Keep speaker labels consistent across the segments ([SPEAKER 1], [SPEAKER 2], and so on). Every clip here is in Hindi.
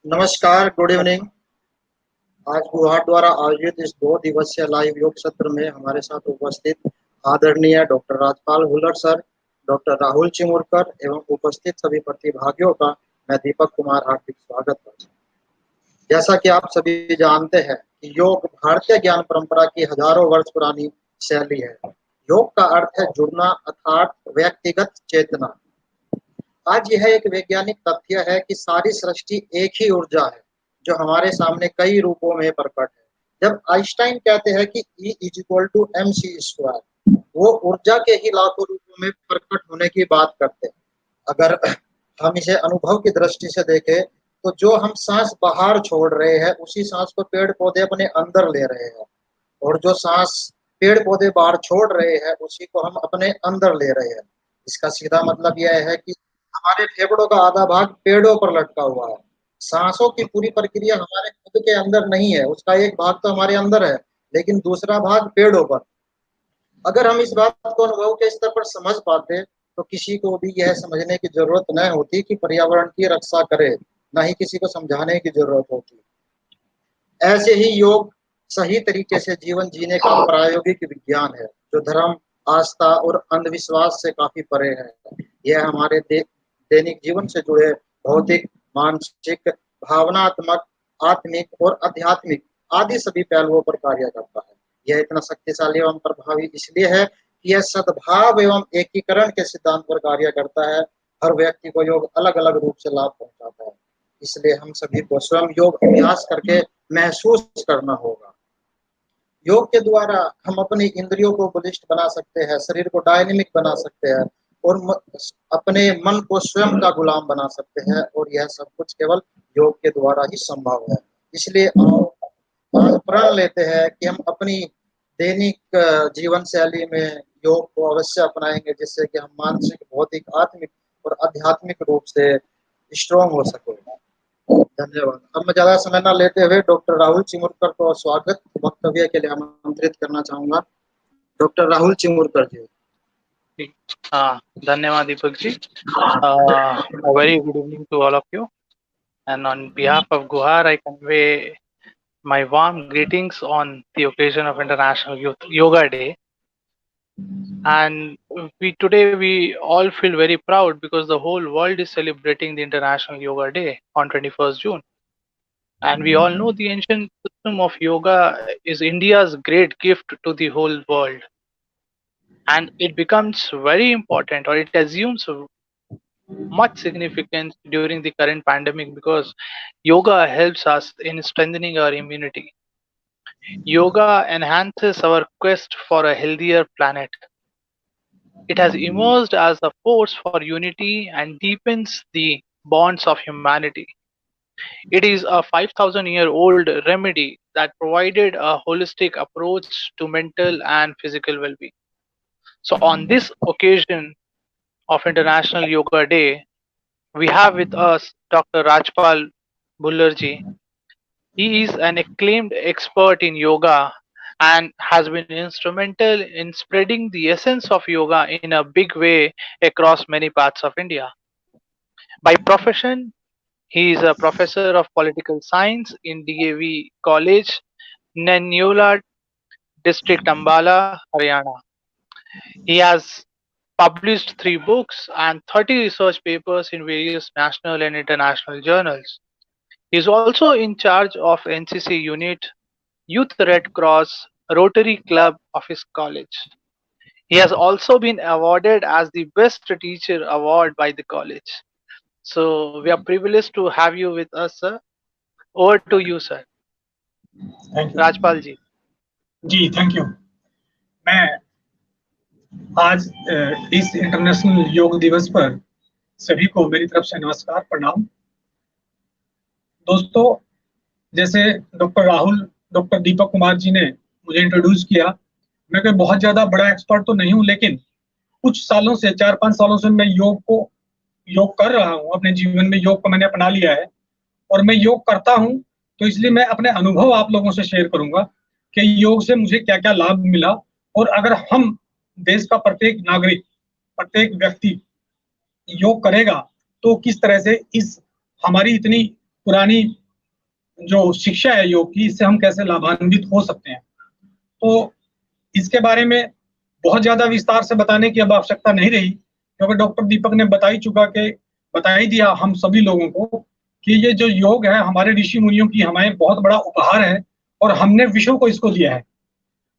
[SPEAKER 1] नमस्कार, गुड इवनिंग। आज गुवाहाटी द्वारा आयोजित इस 2 दिवसीय लाइव योग सत्र में हमारे साथ उपस्थित आदरणीय doctor Rajpal Bhullar sir, doctor Rahul Chimurkar एवं उपस्थित सभी प्रतिभागियों का मैं दीपक कुमार हार्दिक स्वागत करता हूँ। जैसा कि आप सभी जानते हैं कि योग भारतीय ज्ञान परंपरा की हजारों वर्ष पुरानी शैली है। योग का अर्थ है जुड़ना अर्थात व्यक्तिगत चेतना। आज यह एक वैज्ञानिक तथ्य है कि सारी सृष्टि एक ही ऊर्जा है जो हमारे सामने कई रूपों में प्रकट है। जब आइंस्टाइन कहते हैं कि E is equal to mc², वो ऊर्जा के ही लाखों रूपों में प्रकट होने की बात करते हैं। अगर हम इसे अनुभव की दृष्टि से देखें तो जो हम सांस बाहर छोड़ रहे हैं उसी सांस को पेड़ पौधे अपने अंदर ले रहे हैं, और जो सांस पेड़ पौधे बाहर छोड़ रहे हैं उसी को हम अपने अंदर ले रहे हैं। इसका सीधा मतलब यह है कि हमारे फेफड़ों का आधा भाग पेड़ों पर लटका हुआ है। सांसों की पूरी प्रक्रिया हमारे खुद के अंदर नहीं है, उसका एक भाग तो हमारे अंदर है लेकिन दूसरा भाग पेड़ों पर। अगर हम इस बात को अनुभव के स्तर पर समझ पाते तो किसी को भी यह समझने की जरूरत न होती कि पर्यावरण की रक्षा करे, न ही किसी को समझाने की जरूरत होती। ऐसे ही योग सही तरीके से जीवन जीने का प्रायोगिक विज्ञान है जो धर्म, आस्था और अंधविश्वास से काफी परे है। यह हमारे दैनिक जीवन से जुड़े भौतिक, मानसिक, भावनात्मक, आत्मिक और आध्यात्मिक आदि सभी पहलुओं पर कार्य करता है। यह इतना शक्तिशाली एवं प्रभावी इसलिए है कि यह सद्भाव एवं एकीकरण के सिद्धांत पर कार्य करता है। हर व्यक्ति को योग अलग अलग रूप से लाभ पहुंचाता है, इसलिए हम सभी को स्वयं योग अभ्यास करके महसूस करना होगा। योग के द्वारा हम अपनी इंद्रियों को बलिष्ठ बना सकते हैं, शरीर को डायनेमिक बना सकते हैं और अपने मन को स्वयं का गुलाम बना सकते हैं, और यह सब कुछ केवल योग के द्वारा ही संभव है। इसलिए आज प्रण लेते हैं कि हम अपनी दैनिक जीवन शैली में योग को अवश्य अपनाएंगे, जिससे कि हम मानसिक, भौतिक, आत्मिक और आध्यात्मिक रूप से स्ट्रॉन्ग हो सके। धन्यवाद। अब मैं ज्यादा समय न लेते हुए डॉक्टर राहुल चिमुरकर को स्वागत वक्तव्य के लिए आमंत्रित करना चाहूंगा। डॉक्टर राहुल चिमुरकर जी।
[SPEAKER 2] धन्यवाद Deepak ji. A very good evening to all of you, and on behalf of Guhar I convey my warm greetings on the occasion of International Youth Yoga Day. And today we all feel very proud because the whole world is celebrating the International Yoga Day on 21st June. And we all know the ancient system of yoga is India's great gift to the whole world. And it becomes very important, or it assumes much significance during the current pandemic, because yoga helps us in strengthening our immunity. Yoga enhances our quest for a healthier planet. It has emerged as a force for unity and deepens the bonds of humanity. It is a 5,000-year-old remedy that provided a holistic approach to mental and physical well-being. So on this occasion of International Yoga Day, we have with us Dr. Rajpal Bhullar. He is an acclaimed expert in yoga and has been instrumental in spreading the essence of yoga in a big way across many parts of India. By profession, he is a professor of political science in DAV College, Nanyola District, Ambala, Haryana. He has published 3 books and 30 research papers in various national and international journals. He is also in charge of NCC unit, Youth Red Cross, Rotary Club of his college. He has also been awarded as the Best Teacher Award by the college. So we are privileged to have you with us, sir. Over to you, sir.
[SPEAKER 3] Thank you.
[SPEAKER 2] Rajpal ji.
[SPEAKER 3] जी, थैंक यू। मैं आज इस इंटरनेशनल योग दिवस पर सभी को मेरी तरफ से नमस्कार, प्रणाम। दोस्तों, जैसे डॉक्टर दीपक कुमार जी ने मुझे इंट्रोड्यूस किया, मैं कोई बहुत ज्यादा बड़ा एक्सपर्ट तो नहीं हूं, लेकिन कुछ सालों से 4-5 सालों से मैं योग कर रहा हूं। अपने जीवन में योग को मैंने अपना लिया है और मैं योग करता हूं, तो इसलिए मैं अपने अनुभव आप लोगों से शेयर करूंगा कि योग से मुझे क्या क्या लाभ मिला। और अगर हम देश का प्रत्येक नागरिक, प्रत्येक व्यक्ति योग करेगा तो किस तरह से इस हमारी इतनी पुरानी जो शिक्षा है योग की, इससे हम कैसे लाभान्वित हो सकते हैं। तो इसके बारे में बहुत ज्यादा विस्तार से बताने की अब आवश्यकता नहीं रही, क्योंकि डॉक्टर दीपक ने बता ही दिया हम सभी लोगों को कि ये जो योग है हमारे ऋषि मुनियों की हमें बहुत बड़ा उपहार है और हमने विश्व को इसको दिया है।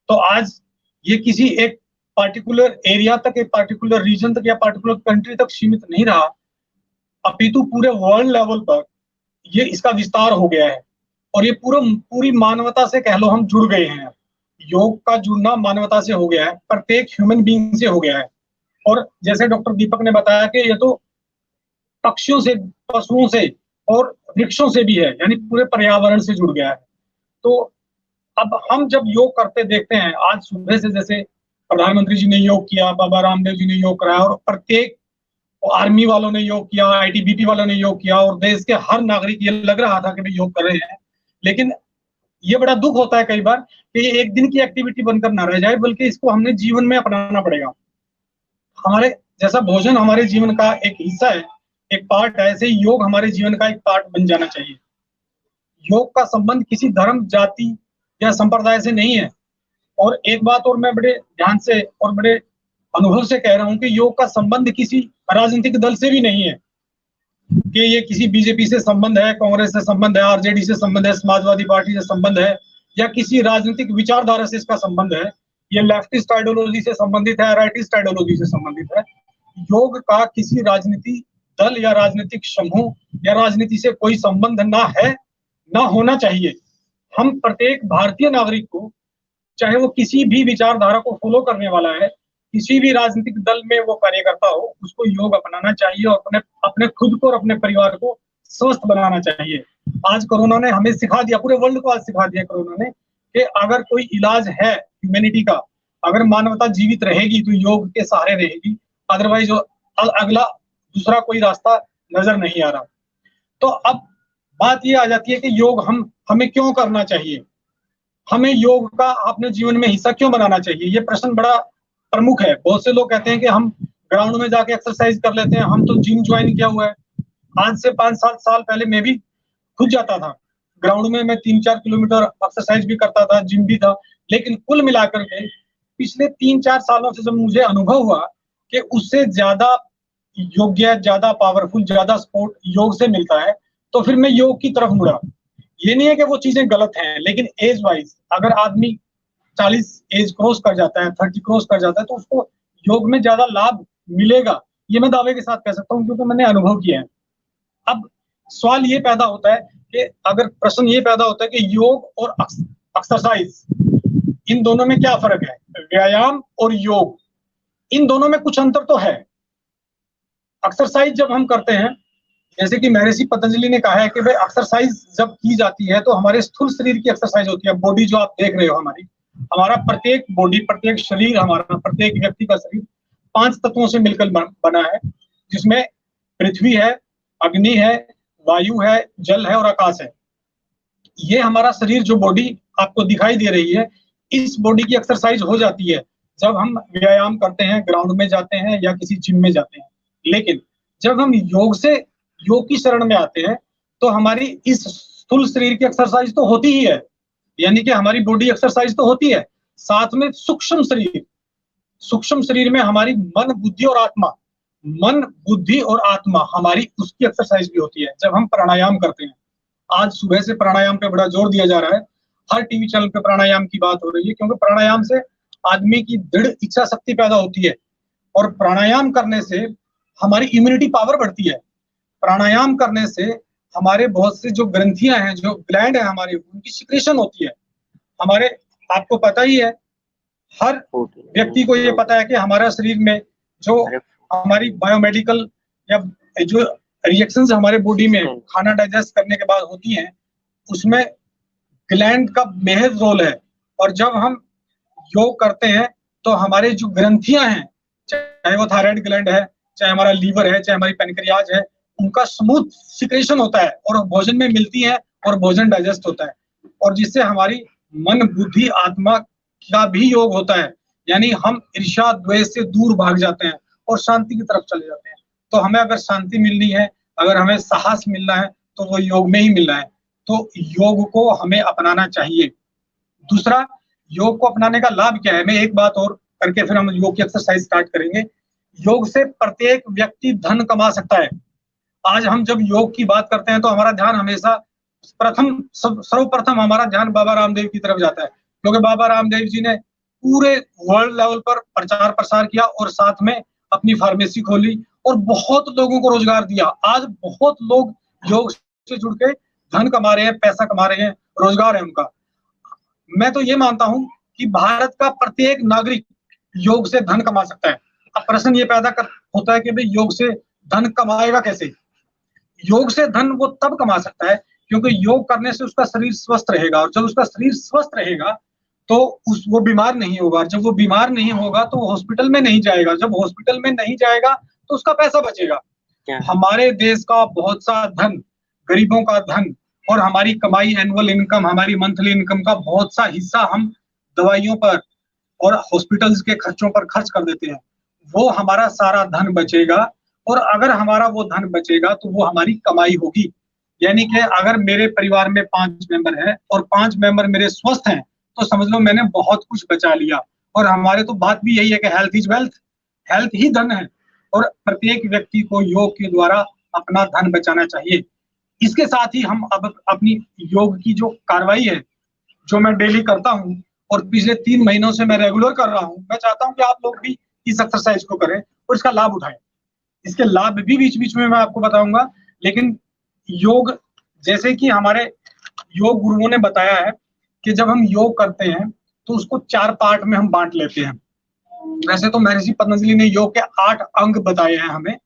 [SPEAKER 3] तो आज ये किसी एक पार्टिकुलर एरिया तक, एक पार्टिकुलर रीजन तक या पार्टिकुलर कंट्री तक सीमित नहीं रहा, अपितु पूरे वर्ल्ड लेवल पर ये इसका विस्तार हो गया है और ये पूरी मानवता से कह लो हम जुड़ गए हैं। योग का जुड़ना मानवता से हो गया है, प्रत्येक ह्यूमन बीइंग से हो गया है। और जैसे डॉक्टर दीपक ने बताया कि ये तो पक्षियों से, पशुओं से और वृक्षों से भी है, यानी पूरे पर्यावरण से जुड़ गया है। तो अब हम जब योग करते देखते हैं, आज सुबह से जैसे प्रधानमंत्री जी ने योग किया, बाबा रामदेव जी ने योग कराया और प्रत्येक आर्मी वालों ने योग किया, आईटीबीपी वालों ने योग किया और देश के हर नागरिक ये लग रहा था कि वे योग कर रहे हैं। लेकिन ये बड़ा दुख होता है कई बार कि ये एक दिन की एक्टिविटी बनकर ना रह जाए, बल्कि इसको हमने जीवन में अपनाना पड़ेगा। हमारे जैसा भोजन हमारे जीवन का एक हिस्सा है, एक पार्ट है, ऐसे ही योग हमारे जीवन का एक पार्ट बन जाना चाहिए। योग का संबंध किसी धर्म, जाति या संप्रदाय से नहीं है। और एक बात और मैं बड़े ध्यान से और बड़े अनुभव से कह रहा हूं कि योग का संबंध किसी राजनीतिक दल से भी नहीं है कि ये किसी बीजेपी से संबंध है, कांग्रेस से संबंध है, आरजेडी से संबंध है, समाजवादी पार्टी से संबंध है या किसी राजनीतिक विचारधारा से इसका संबंध है। ये लेफ्टिस्ट आइडियोलॉजी से संबंधित है, राइटिस्ट आइडियोलॉजी से संबंधित है। योग का किसी राजनीति दल या राजनीतिक समूह या राजनीति से कोई संबंध ना है, ना होना चाहिए। हम प्रत्येक भारतीय नागरिक को, चाहे वो किसी भी विचारधारा को फॉलो करने वाला है, किसी भी राजनीतिक दल में वो कार्यकर्ता हो, उसको योग अपनाना चाहिए और अपने खुद को और अपने परिवार को स्वस्थ बनाना चाहिए। आज कोरोना ने हमें सिखा दिया, पूरे वर्ल्ड को आज सिखा दिया कोरोना ने कि अगर कोई इलाज है ह्यूमैनिटी का, अगर मानवता जीवित रहेगी तो योग के सहारे रहेगी, अदरवाइज अगला दूसरा कोई रास्ता नजर नहीं आ रहा। तो अब बात ये आ जाती है कि योग हमें क्यों करना चाहिए, हमें योग का अपने जीवन में हिस्सा क्यों बनाना चाहिए। ये प्रश्न बड़ा प्रमुख है। बहुत से लोग कहते हैं कि हम ग्राउंड में जाके एक्सरसाइज कर लेते हैं, हम तो जिम ज्वाइन किया हुआ है। आज से 5-7 साल पहले मैं भी खुद जाता था ग्राउंड में, मैं 3-4 किलोमीटर एक्सरसाइज भी करता था, जिम भी था। लेकिन कुल मिलाकर के पिछले 3-4 सालों से जब मुझे अनुभव हुआ कि उससे ज्यादा योग्य, ज्यादा पावरफुल, ज्यादा सपोर्ट योग से मिलता है, तो फिर मैं योग की तरफ मुड़ा। ये नहीं है कि वो चीजें गलत हैं, लेकिन एज वाइज अगर आदमी 40 एज क्रॉस कर जाता है, 30 क्रॉस कर जाता है, तो उसको योग में ज्यादा लाभ मिलेगा, ये मैं दावे के साथ कह सकता हूँ, क्योंकि मैंने अनुभव किया है। अब सवाल ये पैदा होता है कि अगर प्रश्न ये पैदा होता है कि योग और एक्सरसाइज, इन दोनों में क्या फर्क है, व्यायाम और योग, इन दोनों में कुछ अंतर तो है। एक्सरसाइज जब हम करते हैं, जैसे कि महर्षि पतंजलि ने कहा है कि भाई एक्सरसाइज जब की जाती है तो हमारे स्थूल शरीर की एक्सरसाइज होती है। बॉडी जो आप देख रहे हो हमारा प्रत्येक बॉडी, प्रत्येक शरीर, हमारा प्रत्येक व्यक्ति का शरीर 5 तत्वों से मिलकर बना है, जिसमें पृथ्वी है, अग्नि है, वायु है, जल है और आकाश है। ये हमारा शरीर, जो बॉडी आपको दिखाई दे रही है, इस बॉडी की एक्सरसाइज हो जाती है जब हम व्यायाम करते हैं, ग्राउंड में जाते हैं या किसी जिम में जाते हैं। लेकिन जब हम योग की शरण में आते हैं तो हमारी इस स्थूल शरीर की एक्सरसाइज तो होती ही है, यानी कि हमारी बॉडी एक्सरसाइज तो होती है, साथ में सूक्ष्म शरीर में हमारी मन, बुद्धि और आत्मा हमारी, उसकी एक्सरसाइज भी होती है जब हम प्राणायाम करते हैं। आज सुबह से प्राणायाम पे बड़ा जोर दिया जा रहा है, हर टीवी चैनल पे प्राणायाम की बात हो रही है, क्योंकि प्राणायाम से आदमी की दृढ़ इच्छा शक्ति पैदा होती है और प्राणायाम करने से हमारी इम्यूनिटी पावर बढ़ती है। प्राणायाम करने से हमारे बहुत से जो ग्रंथियां हैं, जो ग्लैंड है हमारे, उनकी सिक्रेशन होती है। हमारे, आपको पता ही है, हर व्यक्ति को ये पता है कि हमारा शरीर में जो हमारी बायोमेडिकल या जो रिएक्शंस हमारे बॉडी में खाना डाइजेस्ट करने के बाद होती हैं, उसमें ग्लैंड का बेहद रोल है। और जब हम योग करते हैं तो हमारे जो ग्रंथियां हैं, चाहे वो थायराइड ग्लैंड है, चाहे हमारा लीवर है, चाहे हमारी पैनक्रियाज है, उनका स्मूथ सिक्रेशन होता है और भोजन में मिलती है और भोजन डाइजेस्ट होता है, और जिससे हमारी मन, बुद्धि, आत्मा का भी योग होता है। यानी हम ईर्ष्या, द्वेष से दूर भाग जाते हैं और शांति की तरफ चले जाते हैं। तो हमें अगर शांति मिलनी है, अगर हमें साहस मिलना है, तो वो योग में ही मिलना है। तो योग को हमें अपनाना चाहिए। दूसरा, योग को अपनाने का लाभ क्या है, मैं एक बात और करके फिर हम योग की एक्सरसाइज स्टार्ट करेंगे। योग से प्रत्येक व्यक्ति धन कमा सकता है। आज हम जब योग की बात करते हैं तो हमारा ध्यान हमेशा सर्वप्रथम हमारा ध्यान बाबा रामदेव की तरफ जाता है, क्योंकि बाबा रामदेव जी ने पूरे वर्ल्ड लेवल पर प्रचार प्रसार किया और साथ में अपनी फार्मेसी खोली और बहुत लोगों को रोजगार दिया। आज बहुत लोग योग से जुड़ के धन कमा रहे हैं, पैसा कमा रहे हैं, रोजगार है उनका। मैं तो ये मानता हूं कि भारत का प्रत्येक नागरिक योग से धन कमा सकता है। अब प्रश्न ये पैदा होता है कि भाई योग से धन कमाएगा कैसे? योग से धन वो तब कमा सकता है क्योंकि योग करने से उसका शरीर स्वस्थ रहेगा, और जब उसका शरीर स्वस्थ रहेगा तो वो बीमार नहीं होगा। जब वो बीमार नहीं होगा तो वो हॉस्पिटल में नहीं जाएगा। जब हॉस्पिटल में नहीं जाएगा तो उसका पैसा बचेगा। हमारे देश का बहुत सा धन, गरीबों का धन और हमारी कमाई, एनुअल इनकम, हमारी मंथली इनकम का बहुत सा हिस्सा हम दवाइयों पर और हॉस्पिटल्स के खर्चों पर खर्च कर देते हैं। वो हमारा सारा धन बचेगा, और अगर हमारा वो धन बचेगा तो वो हमारी कमाई होगी। यानी कि अगर मेरे परिवार में 5 मेंबर हैं और 5 मेंबर मेरे स्वस्थ हैं, तो समझ लो मैंने बहुत कुछ बचा लिया। और हमारे तो बात भी यही है कि हेल्थ इज वेल्थ, हेल्थ ही धन है, और प्रत्येक व्यक्ति को योग के द्वारा अपना धन बचाना चाहिए। इसके साथ ही हम अब अपनी योग की जो कार्रवाई है, जो मैं डेली करता हूँ और पिछले 3 महीनों से मैं रेगुलर कर रहा हूँ, मैं चाहता हूँ कि आप लोग भी इस एक्सरसाइज को करें और इसका लाभ उठाएं। इसके लाभ भी बीच बीच में मैं आपको बताऊंगा, लेकिन योग, जैसे कि हमारे योग गुरुओं ने बताया है कि जब हम योग करते हैं तो उसको 4 पार्ट में हम बांट लेते हैं। वैसे तो महर्षि पतंजलि ने योग के 8 अंग बताए हैं हमें,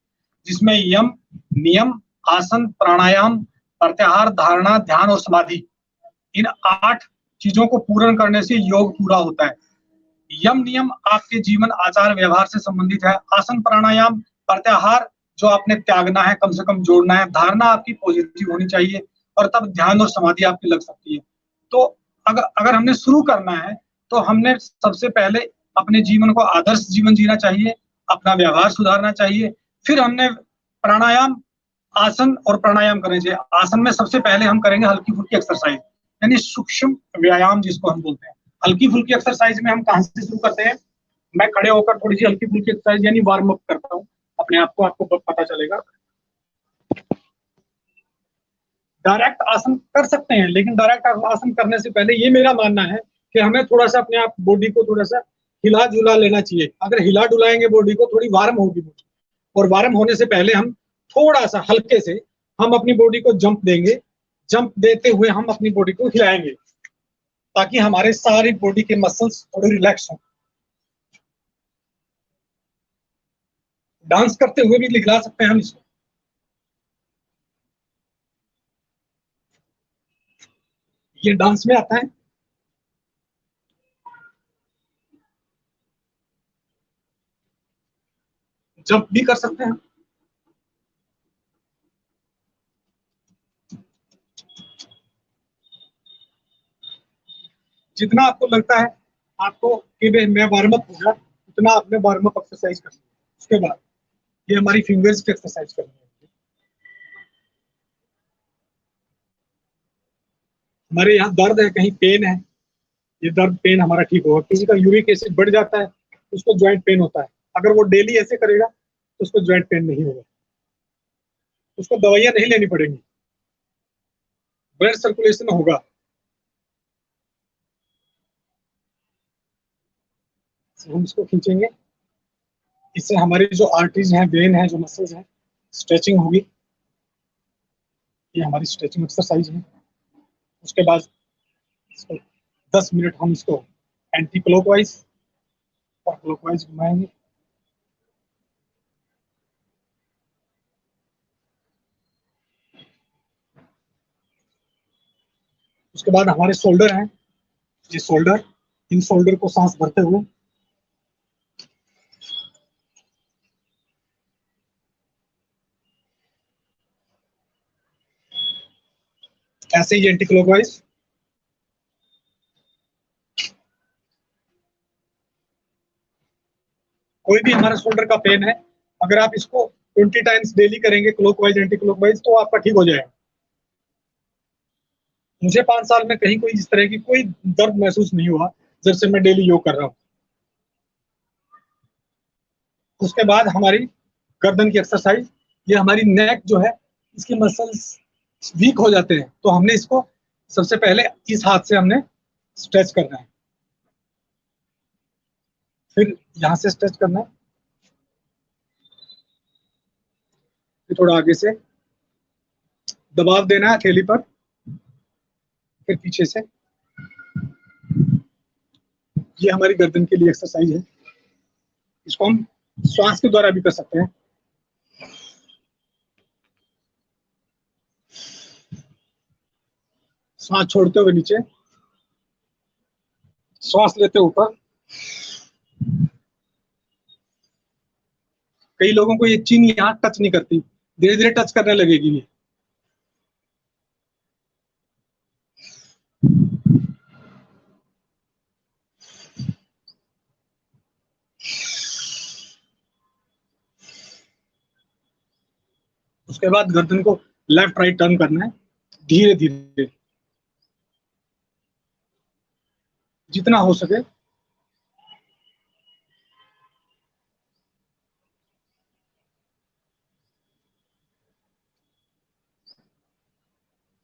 [SPEAKER 3] जिसमें यम, नियम, आसन, प्राणायाम, प्रत्याहार, धारणा, ध्यान और समाधि, इन 8 चीजों को पूर्ण करने से योग पूरा होता है। यम नियम आपके जीवन आचार व्यवहार से संबंधित है। आसन प्राणायाम प्रत्याहार जो आपने त्यागना है, कम से कम जोड़ना है। धारणा आपकी पॉजिटिव होनी चाहिए, और तब ध्यान और समाधि आपकी लग सकती है। तो अगर हमने शुरू करना है तो हमने सबसे पहले अपने जीवन को आदर्श जीवन जीना चाहिए, अपना व्यवहार सुधारना चाहिए। फिर हमने प्राणायाम, आसन और प्राणायाम करने चाहिए। आसन में सबसे पहले हम करेंगे हल्की फुल्की एक्सरसाइज, यानी सूक्ष्म व्यायाम जिसको हम बोलते हैं। हल्की फुल्की एक्सरसाइज में हम कहां से शुरू करते हैं? मैं खड़े होकर थोड़ी सी हल्की फुल्की एक्सरसाइज यानी वार्म अप करता हूँ अपने आप को, आपको पता चलेगा। डायरेक्ट आसन कर सकते हैं, लेकिन डायरेक्ट आसन करने से पहले ये मेरा मानना है कि हमें थोड़ा सा अपने आप बॉडी को थोड़ा सा हिला जुला लेना चाहिए। अगर हिला डुलाएंगे बॉडी को, थोड़ी वार्म होगी बॉडी, और वार्म होने से पहले हम थोड़ा सा हल्के से हम अपनी बॉडी को जंप देंगे। जंप देते हुए हम अपनी बॉडी को हिलाएंगे ताकि हमारे सारी बॉडी के मसल्स थोड़े रिलैक्स हों। डांस करते हुए भी दिखला सकते हैं हम इसको। ये डांस में आता है। जंप भी कर सकते हैं। जितना आपको लगता है आपको कि मैं वार्म अप हो गया, उतना आपने वार्म अप एक्सरसाइज करनी है। उसके बाद ये हमारी फिंगर्स की एक्सरसाइज करनी है। हमारे यहाँ दर्द है, कहीं पेन है, ये दर्द पेन हमारा ठीक होगा। किसी का यूरिक एसिड बढ़ जाता है, उसको ज्वाइंट पेन होता है। अगर वो डेली ऐसे करेगा तो उसको ज्वाइंट पेन नहीं होगा, उसको दवाइयां नहीं लेनी पड़ेंगी, ब्लड सर्कुलेशन होगा। हम इसको खींचेंगे, इससे हमारी जो आर्टरीज हैं, वेन है, जो मसल्स हैं, स्ट्रेचिंग होगी। ये हमारी स्ट्रेचिंग एक्सरसाइज है। उसके बाद 10 मिनट हम इसको एंटी क्लॉकवाइज और क्लॉकवाइज घुमाएंगे। उसके बाद हमारे शोल्डर हैं, ये शोल्डर, इन शोल्डर को सांस भरते हुए ऐसे ही एंटी क्लॉकवाइज। कोई भी हमारे शोल्डर का पेन है, अगर आप इसको 20 टाइम्स डेली करेंगे क्लॉकवाइज एंटी क्लॉकवाइज तो आपका ठीक हो जाएगा। मुझे 5 साल में कहीं कोई इस तरह की कोई दर्द महसूस नहीं हुआ जब से मैं डेली योग कर रहा हूँ। उसके बाद हमारी गर्दन की एक्सरसाइज, ये हमारी नेक जो है इसके मसल्स वीक हो जाते हैं, तो हमने इसको सबसे पहले इस हाथ से हमने स्ट्रेच करना है, फिर यहाँ से स्ट्रेच करना है, फिर थोड़ा आगे से दबाव देना है हथेली पर, फिर पीछे से। ये हमारी गर्दन के लिए एक्सरसाइज है। इसको हम श्वास के द्वारा भी कर सकते हैं। सांस छोड़ते हुए नीचे, श्वास लेते ऊपर। कई लोगों को ये चीन यहाँ टच नहीं करती, धीरे धीरे टच करने लगेगी ये। उसके बाद गर्दन को लेफ्ट राइट टर्न करना है धीरे धीरे, जितना हो सके।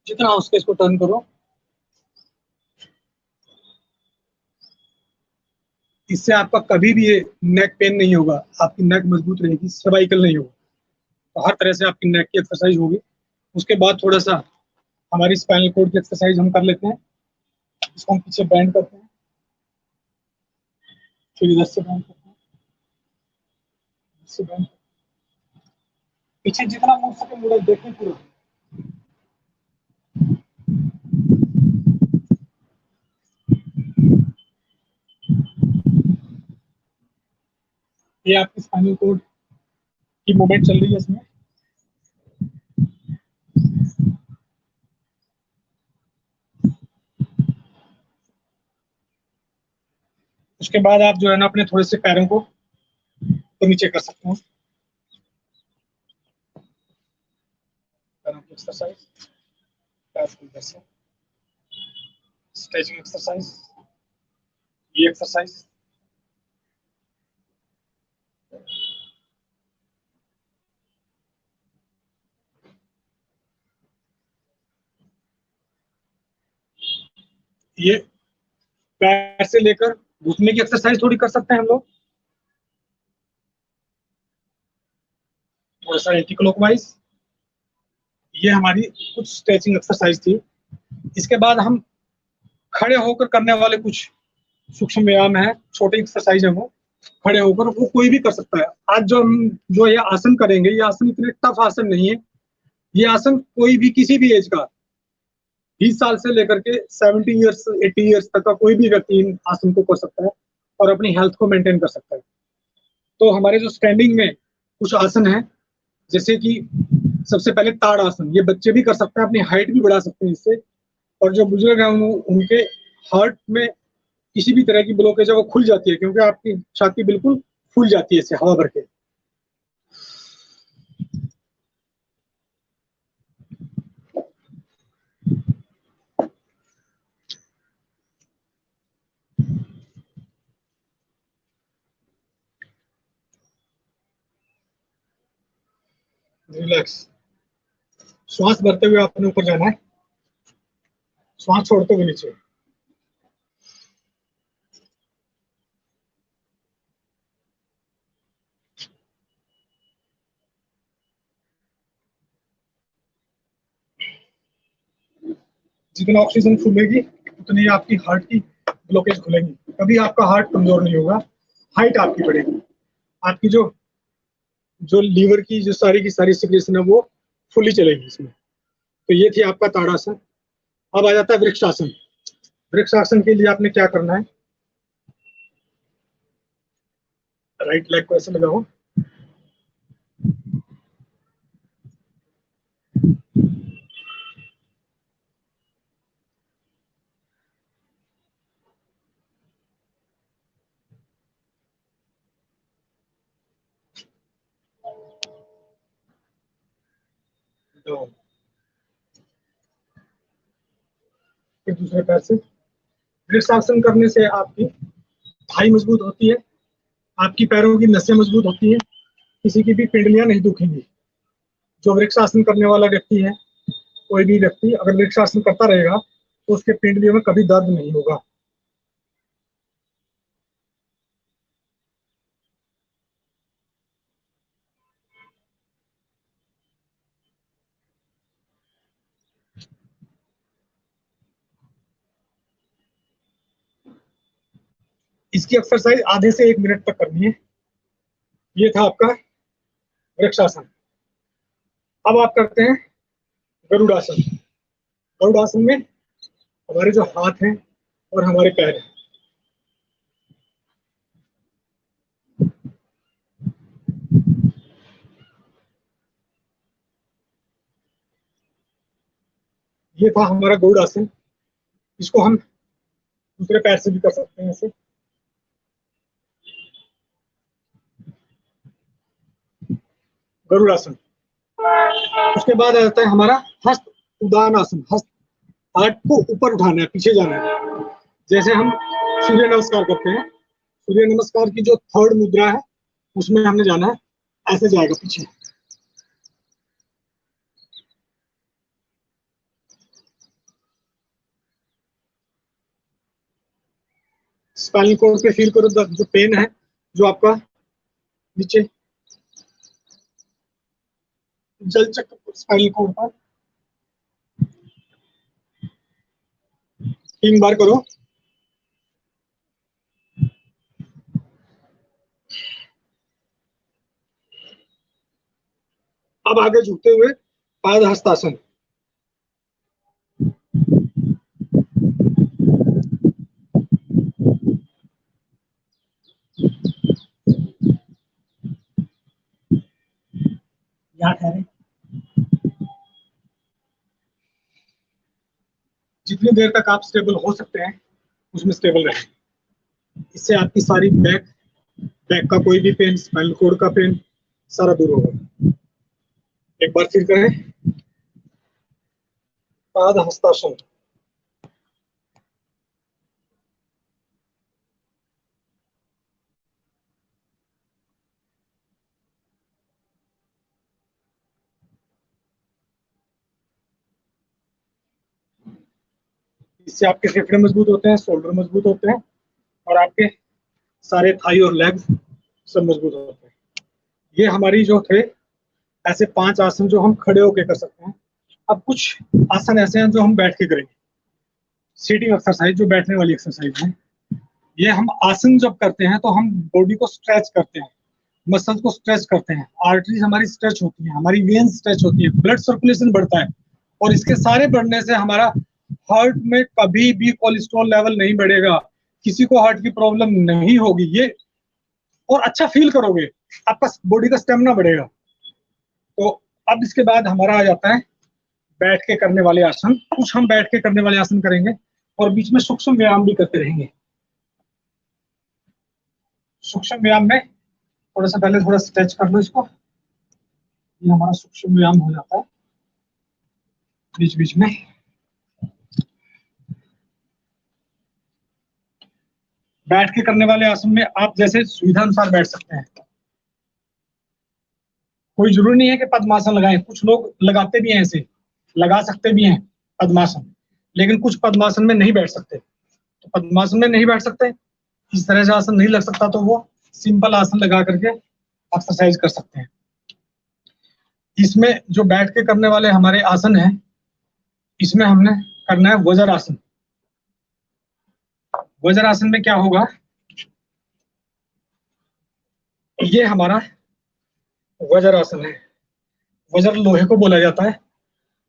[SPEAKER 3] जितना हो सके इसको टर्न करो। इससे आपका कभी भी ये नेक पेन नहीं होगा, आपकी नेक मजबूत रहेगी, सर्वाइकल नहीं होगा। तो हर तरह से आपकी नेक की एक्सरसाइज होगी। उसके बाद थोड़ा सा हमारी स्पाइनल कोड की एक्सरसाइज हम कर लेते हैं। इसको हम पीछे बैंड करते हैं, फिर इधर से बैंड करते हैं, इससे बैंड, पीछे जितना मुड़ सके मुड़े, देखें पूरा। ये आपकी स्पाइनल कोड की मूवमेंट चल रही है इसमें। उसके बाद आप जो है ना अपने थोड़े से पैरों को तो नीचे कर सकते हैं। पैरों की एक्सरसाइज, पैर को इधर से स्ट्रेचिंग एक्सरसाइज, ये एक्सरसाइज। ये पैर से लेकर घुटने की एक्सरसाइज थोड़ी कर सकते हैं हम लोग, थोड़ा सा एंटी क्लॉकवाइज। ये हमारी कुछ स्ट्रेचिंग एक्सरसाइज थी। इसके बाद हम खड़े होकर करने वाले कुछ सूक्ष्म व्यायाम है, छोटे एक्सरसाइज है, वो खड़े होकर वो कोई भी कर सकता है। आज जो हम जो ये आसन करेंगे, ये आसन इतने टफ आसन नहीं है। ये आसन कोई भी किसी भी एज का, 20 साल से लेकर के 70 ईयर्स 80 ईयर्स तक का कोई भी व्यक्ति इन आसन को कर सकता है और अपनी हेल्थ को मेंटेन कर सकता है। तो हमारे जो स्टैंडिंग में कुछ आसन है, जैसे कि सबसे पहले ताड़ आसन, ये बच्चे भी कर सकते हैं, अपनी हाइट भी बढ़ा सकते हैं इससे। और जो बुजुर्ग हैं उनके हार्ट में किसी भी तरह की ब्लॉकेज है वो खुल जाती है, क्योंकि आपकी छाती बिल्कुल फूल जाती है इससे हवा भर के। रिलैक्स, श्वास भरते हुए आपने ऊपर जाना है, श्वास छोड़ते हुए नीचे। जितना ऑक्सीजन खुलेगी उतनी आपकी हार्ट की ब्लॉकेज खुलेगी। कभी आपका हार्ट कमजोर नहीं होगा, हाइट आपकी बढ़ेगी। आपकी जो जो लीवर की जो सारी की सारी सिक्रेशन है वो फुली चलेगी इसमें। तो ये थी आपका ताड़ासन। अब आ जाता है वृक्षासन। वृक्षासन के लिए आपने क्या करना है, राइट लेग को ऐसे लगाओ, डाउन। फिर दूसरे पैर से वृक्षासन करने से आपकी थाई मजबूत होती है, आपकी पैरों की नसें मजबूत होती है, किसी की भी पिंडलियां नहीं दुखेंगी। जो वृक्षासन करने वाला व्यक्ति है, कोई भी व्यक्ति अगर वृक्षासन करता रहेगा तो उसके पिंडलियों में कभी दर्द नहीं होगा। इसकी एक्सरसाइज आधे से 1 मिनट तक करनी है। ये था आपका वृक्षासन। अब आप करते हैं गरुड़ासन। गरुड़ासन में हमारे जो हाथ हैं और हमारे पैर हैं, ये था हमारा गरुड़ासन। इसको हम दूसरे पैर से भी कर सकते हैं ऐसे। गरुड़ासन। उसके बाद आ जाता है हमारा हस्त उदान आसन। हस्त, हाथ को ऊपर उठाना है, पीछे जाना है। जैसे हम सूर्य नमस्कार करते हैं, सूर्य नमस्कार की जो थर्ड मुद्रा है उसमें हमने जाना है, ऐसे जाएगा पीछे। स्पाइनल कॉर्ड पे फील करो, जो पेन है जो आपका नीचे जल चक्र स्पाइनल कॉर्ड पर 3 बार करो। अब आगे झुकते हुए पाद हस्तासन। यहाँ ठहरे। जितनी देर तक आप स्टेबल हो सकते हैं उसमें स्टेबल रहें। इससे आपकी सारी बैक का कोई भी पेन, स्पाइनल कॉर्ड का पेन सारा दूर होगा। एक बार फिर करें पाद हस्तासन। इससे आपके फेफड़े मजबूत होते हैं, शोल्डर मजबूत होते हैं और आपके सारे थाई और लेग्स सब मजबूत होते हैं। ये हमारी जो थे ऐसे 5 आसन जो हम खड़े होके कर सकते हैं। अब कुछ आसन ऐसे हैं जो हम बैठ के करेंगे। सीटिंग एक्सरसाइज, जो बैठने वाली एक्सरसाइज है। ये हम आसन जब करते हैं तो हम बॉडी को स्ट्रेच करते हैं, मसल्स को स्ट्रेच करते हैं, आर्टरीज हमारी स्ट्रेच होती है, हमारी वेन्स स्ट्रेच होती है, ब्लड सर्कुलेशन बढ़ता है। और इसके सारे बढ़ने से हमारा हार्ट में कभी भी कोलेस्ट्रॉल लेवल नहीं बढ़ेगा, किसी को हार्ट की प्रॉब्लम नहीं होगी। ये और अच्छा फील करोगे, आपका बॉडी का स्टेमिना बढ़ेगा। तो अब इसके बाद हमारा आ जाता है बैठ के करने वाले आसन। कुछ हम बैठ के करने वाले आसन करेंगे और बीच में सूक्ष्म व्यायाम भी करते रहेंगे। सूक्ष्म व्यायाम में थोड़ा सा पहले थोड़ा स्ट्रेच कर लो इसको। ये हमारा सूक्ष्म व्यायाम हो जाता है बीच बीच में। बैठ के करने वाले आसन में आप जैसे सुविधा अनुसार बैठ सकते हैं। कोई जरूरी नहीं है कि पद्मासन लगाएं, कुछ लोग लगाते भी हैं, ऐसे लगा सकते भी हैं पद्मासन, लेकिन कुछ पद्मासन में नहीं बैठ सकते। तो पद्मासन में नहीं बैठ सकते, इस तरह से आसन नहीं लग सकता, तो वो सिंपल आसन लगा करके एक्सरसाइज कर सकते हैं। इसमें जो बैठ के करने वाले हमारे आसन हैं, इसमें हमने करना है वज्रासन। वज्रासन में क्या होगा, ये हमारा वज्रासन है। वज्र लोहे को बोला जाता है।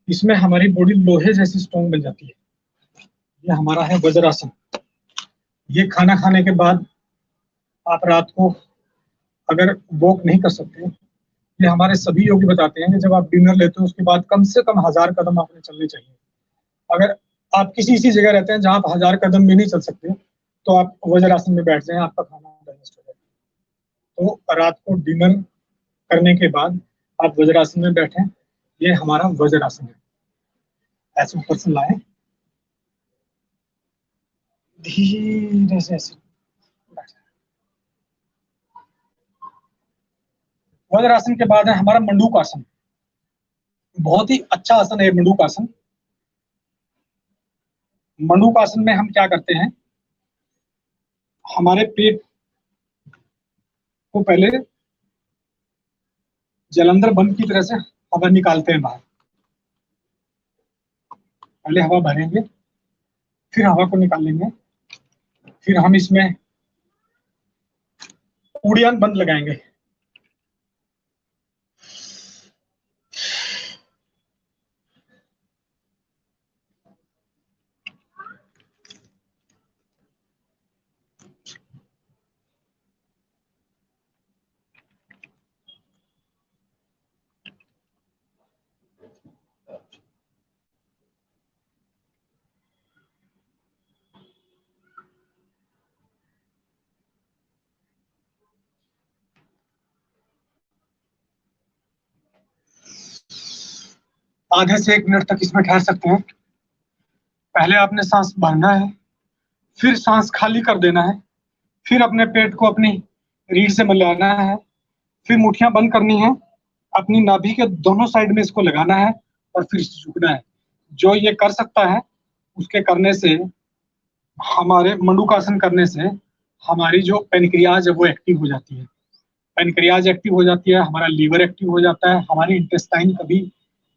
[SPEAKER 3] इसमें हमारी बॉडी लोहे जैसी स्ट्रॉन्ग बन जाती है। ये हमारा है वज्रासन। ये खाना खाने के बाद आप रात को अगर वॉक नहीं कर सकते, ये हमारे सभी योगी बताते हैं कि जब आप डिनर लेते हो उसके बाद कम से कम 1000 कदम आपने चलने चाहिए। अगर आप किसी ऐसी जगह रहते हैं जहां आप 1000 कदम भी नहीं चल सकते, तो आप वज्रासन में बैठ जाएं, आपका खाना डाइजेस्ट हो जाएगा। तो रात को डिनर करने के बाद आप वज्रासन में बैठें। ये हमारा वज्रासन है। ऐसे ऊपर से लाए, धीरे से ऐसे। वज्रासन के बाद है हमारा मंडूक आसन। बहुत ही अच्छा आसन है मंडूक आसन। मंडूक आसन में हम क्या करते हैं, हमारे पेट को पहले जलंधर बंद की तरह से हवा निकालते हैं बाहर। पहले हवा भरेंगे, फिर हवा को निकालेंगे, फिर हम इसमें उड़ियान बंद लगाएंगे। आधे से 1 मिनट तक इसमें ठहर सकते हैं। पहले आपने सांस भरना है, फिर सांस खाली कर देना है, फिर अपने पेट को अपनी रीढ़ से मिलाना है, फिर मुट्ठियां बंद करनी है, अपनी नाभि के दोनों साइड में इसको लगाना है और फिर झुकना है। जो ये कर सकता है उसके करने से, हमारे मंडूकासन करने से हमारी जो पेनक्रियाज है वो एक्टिव हो जाती है। पेनक्रियाज एक्टिव हो जाती है, हमारा लीवर एक्टिव हो जाता है, हमारी इंटेस्टाइन कभी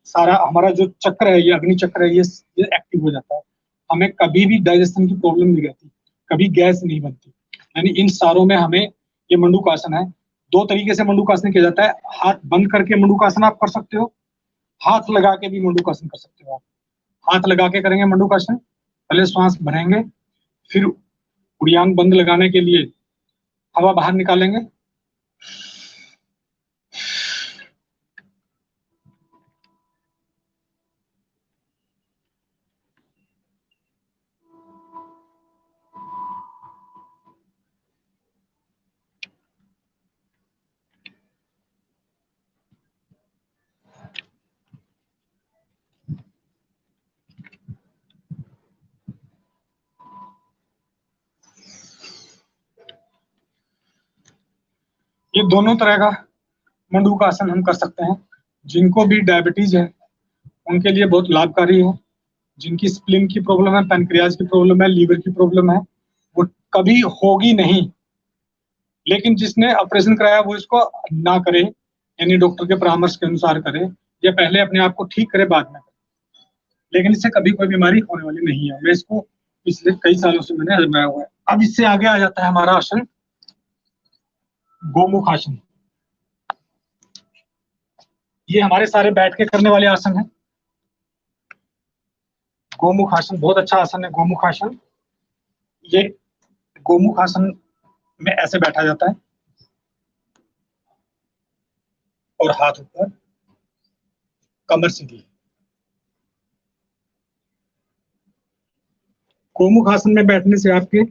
[SPEAKER 3] सारा हमारा जो चक्र है, ये अग्नि चक्र है, ये एक्टिव हो जाता है। हमें कभी भी डाइजेशन की प्रॉब्लम नहीं रहती, कभी गैस नहीं बनती। यानी इन सारों में हमें ये मंडूकासन है। 2 तरीके से मंडूकासन किया जाता है। हाथ बंद करके मंडूकासन आप कर सकते हो, हाथ लगा के भी मंडूकासन कर सकते हो। आप हाथ लगा के करेंगे मंडूकासन, पहले श्वास भरेंगे, फिर उड़ियान बंद लगाने के लिए हवा बाहर निकालेंगे, ये दोनों तरह का मंडूकासन हम कर सकते हैं। जिनको भी डायबिटीज है उनके लिए बहुत लाभकारी है। जिनकी स्प्लीन की प्रॉब्लम है, पैनक्रियाज की प्रॉब्लम है, लीवर की प्रॉब्लम है, वो कभी होगी नहीं। लेकिन जिसने ऑपरेशन कराया वो इसको ना करे, यानी डॉक्टर के परामर्श के अनुसार करे, या पहले अपने आप को ठीक करे बाद में करे। लेकिन इससे कभी कोई बीमारी होने वाली नहीं है। मैं इसको पिछले कई सालों से मैंने आजमाया हुआ है। अब इससे आगे आ जाता है हमारा आसन गोमुख आसन। ये हमारे सारे बैठ के करने वाले आसन हैं। गोमुख आसन बहुत अच्छा आसन है। गोमुख आसन, ये गोमुख आसन में ऐसे बैठा जाता है और हाथ ऊपर, कमर सीधी। गोमुख आसन में बैठने से आपके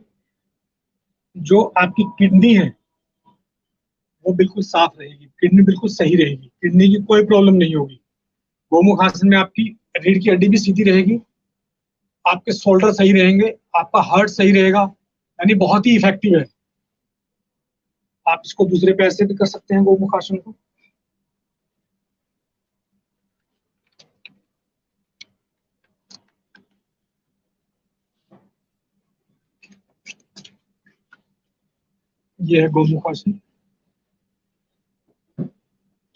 [SPEAKER 3] जो आपकी किडनी है वो बिल्कुल साफ रहेगी, किडनी बिल्कुल सही रहेगी, किडनी की कोई प्रॉब्लम नहीं होगी। गोमुख आसन में आपकी रीढ़ की हड्डी भी सीधी रहेगी, आपके शोल्डर सही रहेंगे, आपका हार्ट सही रहेगा। यानी बहुत ही इफेक्टिव है। आप इसको दूसरे पैर से भी कर सकते हैं गोमुख आसन को। ये है गोमुख आसन।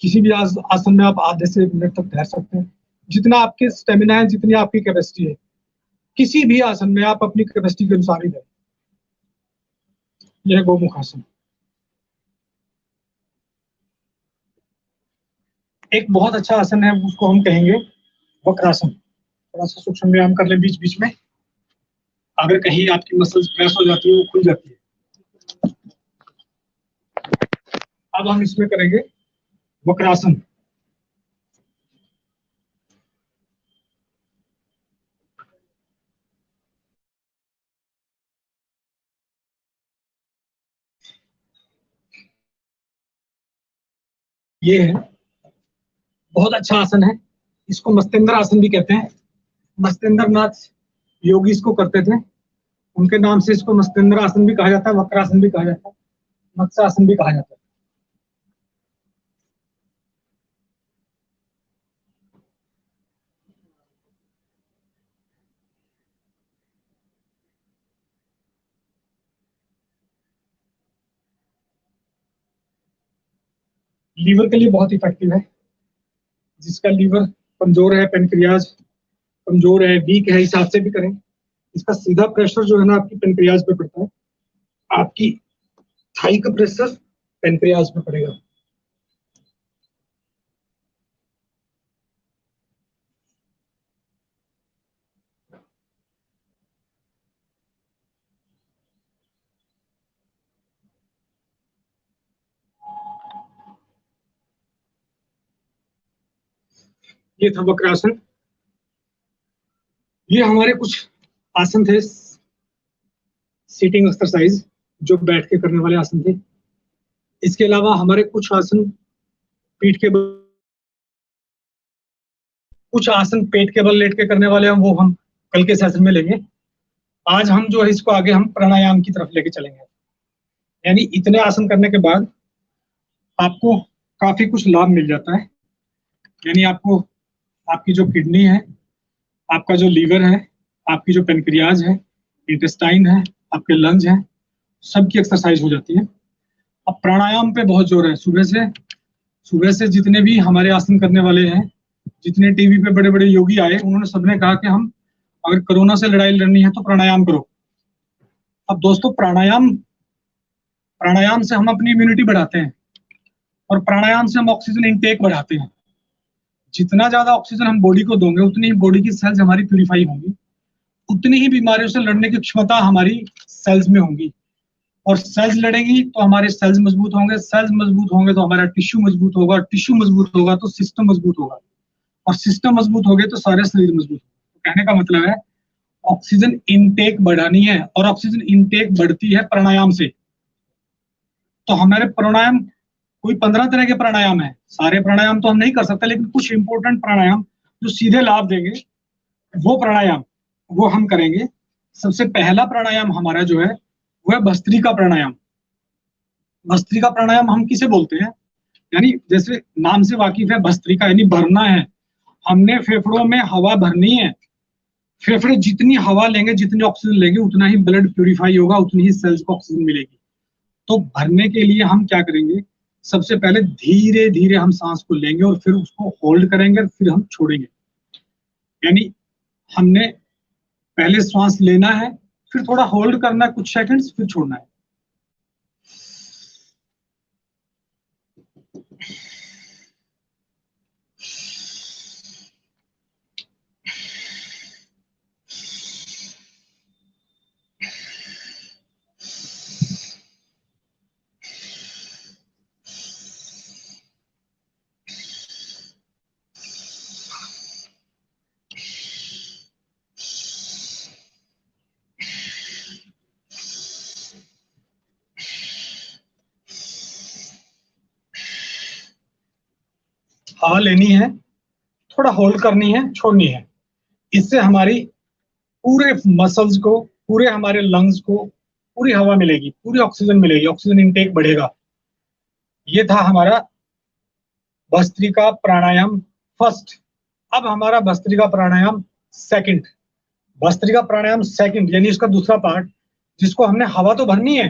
[SPEAKER 3] किसी भी आसन में आप आधे से 1 मिनट तक ठहर सकते हैं। जितना आपके स्टेमिना है, जितनी आपकी कैपेसिटी है, किसी भी आसन में आप अपनी कैपेसिटी के अनुसार ही रहें। यह गोमुख आसन। एक बहुत अच्छा आसन है, उसको हम कहेंगे वक्रासन। थोड़ा सा सूक्ष्म व्यायाम कर लें बीच बीच में। अगर कहीं आपकी मसल्स प्रेस हो जाती है, वो खुल जाती है। अब हम इसमें करेंगे वक्रासन। ये है बहुत अच्छा आसन है। इसको मस्तेंद्र आसन भी कहते हैं। मस्तेंद्र नाथ योगी इसको करते थे, उनके नाम से इसको मस्तेंद्र आसन भी कहा जाता है, वक्रासन भी कहा जाता है, मत्स्यासन भी कहा जाता है। लीवर के लिए बहुत इफेक्टिव है। जिसका लीवर कमजोर है, पेनक्रियाज कमजोर है, वीक है, हिसाब से भी करें। इसका सीधा प्रेशर जो है ना आपकी पेनक्रियाज पे पड़ता है, आपकी थाई का प्रेशर पेनक्रियाज पे पड़ेगा। ये था वक्रासन। ये हमारे कुछ आसन थे सीटिंग एक्सरसाइज, जो बैठ के करने वाले आसन थे। इसके अलावा हमारे कुछ आसन पीठ के बल, कुछ आसन पेट के बल लेट के करने वाले हैं, वो हम कल के सेशन में लेंगे। आज हम जो है इसको आगे हम प्राणायाम की तरफ लेके चलेंगे। यानी इतने आसन करने के बाद आपको काफी कुछ लाभ मिल जाता है। यानी आपको आपकी जो किडनी है, आपका जो लीवर है, आपकी जो पेनक्रियाज है, इंटेस्टाइन है, आपके लंग्स हैं, सबकी एक्सरसाइज हो जाती है। अब प्राणायाम पे बहुत जोर है। सुबह से जितने भी हमारे आसन करने वाले हैं, जितने टीवी पे बड़े बड़े योगी आए, उन्होंने सबने कहा कि हम अगर कोरोना से लड़ाई लड़नी है तो प्राणायाम करो। अब दोस्तों, प्राणायाम से हम अपनी इम्यूनिटी बढ़ाते हैं और प्राणायाम से हम ऑक्सीजन इनटेक बढ़ाते हैं। जितना ज्यादा ऑक्सीजन हम बॉडी को दोगे, उतनी ही बॉडी की सेल्स हमारी प्यूरिफाई होंगी, उतनी ही बीमारियों से लड़ने की क्षमता हमारी सेल्स में होंगी। और सेल्स लड़ेंगी तो हमारे सेल्स मजबूत होंगे, सेल्स मजबूत होंगे तो हमारा टिश्यू मजबूत होगा, टिश्यू मजबूत होगा तो सिस्टम मजबूत होगा, और सिस्टम मजबूत हो गए तो सारे शरीर मजबूत होगा। तो कहने का मतलब है ऑक्सीजन इनटेक बढ़ानी है, और ऑक्सीजन इनटेक बढ़ती है प्राणायाम से। तो हमारे प्राणायाम कोई 15 तरह के प्राणायाम है। सारे प्राणायाम तो हम नहीं कर सकते, लेकिन कुछ इंपॉर्टेंट प्राणायाम जो सीधे लाभ देंगे, वो प्राणायाम वो हम करेंगे। सबसे पहला प्राणायाम हमारा जो है वो है भस्त्रिका प्राणायाम। भस्त्रिका प्राणायाम हम किसे बोलते हैं? यानी जैसे नाम से वाकिफ है, भस्त्रिका यानी भरना है। हमने फेफड़ों में हवा भरनी है। फेफड़े जितनी हवा लेंगे, जितनी ऑक्सीजन लेंगे, उतना ही ब्लड प्यूरिफाई होगा, उतनी ही सेल्स को ऑक्सीजन मिलेगी। तो भरने के लिए हम क्या करेंगे? सबसे पहले धीरे धीरे हम सांस को लेंगे और फिर उसको होल्ड करेंगे, फिर हम छोड़ेंगे। यानी हमने पहले सांस लेना है, फिर थोड़ा होल्ड करना है कुछ सेकंड्स, फिर छोड़ना है। हवा लेनी है, थोड़ा होल्ड करनी है, छोड़नी है। इससे हमारी पूरे मसल्स को, पूरे हमारे लंग्स को पूरी हवा मिलेगी, पूरी ऑक्सीजन मिलेगी, ऑक्सीजन इनटेक बढ़ेगा। ये था हमारा भस्त्रिका प्राणायाम फर्स्ट। अब हमारा भस्त्रिका प्राणायाम सेकंड। भस्त्रिका प्राणायाम सेकंड यानी इसका दूसरा पार्ट, जिसको हमने हवा तो भरनी है,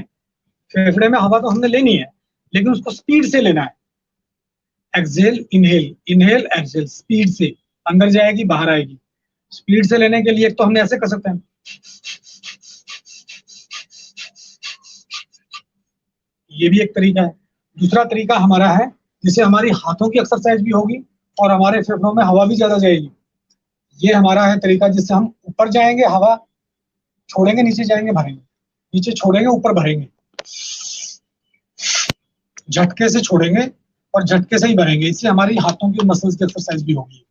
[SPEAKER 3] फेफड़े में हवा तो हमने लेनी है, लेकिन उसको स्पीड से लेना है। Exhale inhale, inhale exhale, speed से अंदर जाएगी, बाहर आएगी। स्पीड से लेने के लिए एक तो हमने ऐसे कर सकते हैं, ये भी एक तरीका है। दूसरा तरीका हमारा है जिससे हमारी हाथों की एक्सरसाइज भी होगी और हमारे फेफड़ों में हवा भी ज्यादा जाएगी। ये हमारा है तरीका जिससे हम ऊपर जाएंगे, हवा छोड़ेंगे, नीचे जाएंगे, भरेंगे, नीचे छोड़ेंगे, ऊपर भरेंगे। झटके से छोड़ेंगे और झटके से ही भरेंगे। इससे हमारी हाथों की मसल्स की एक्सरसाइज भी होगी।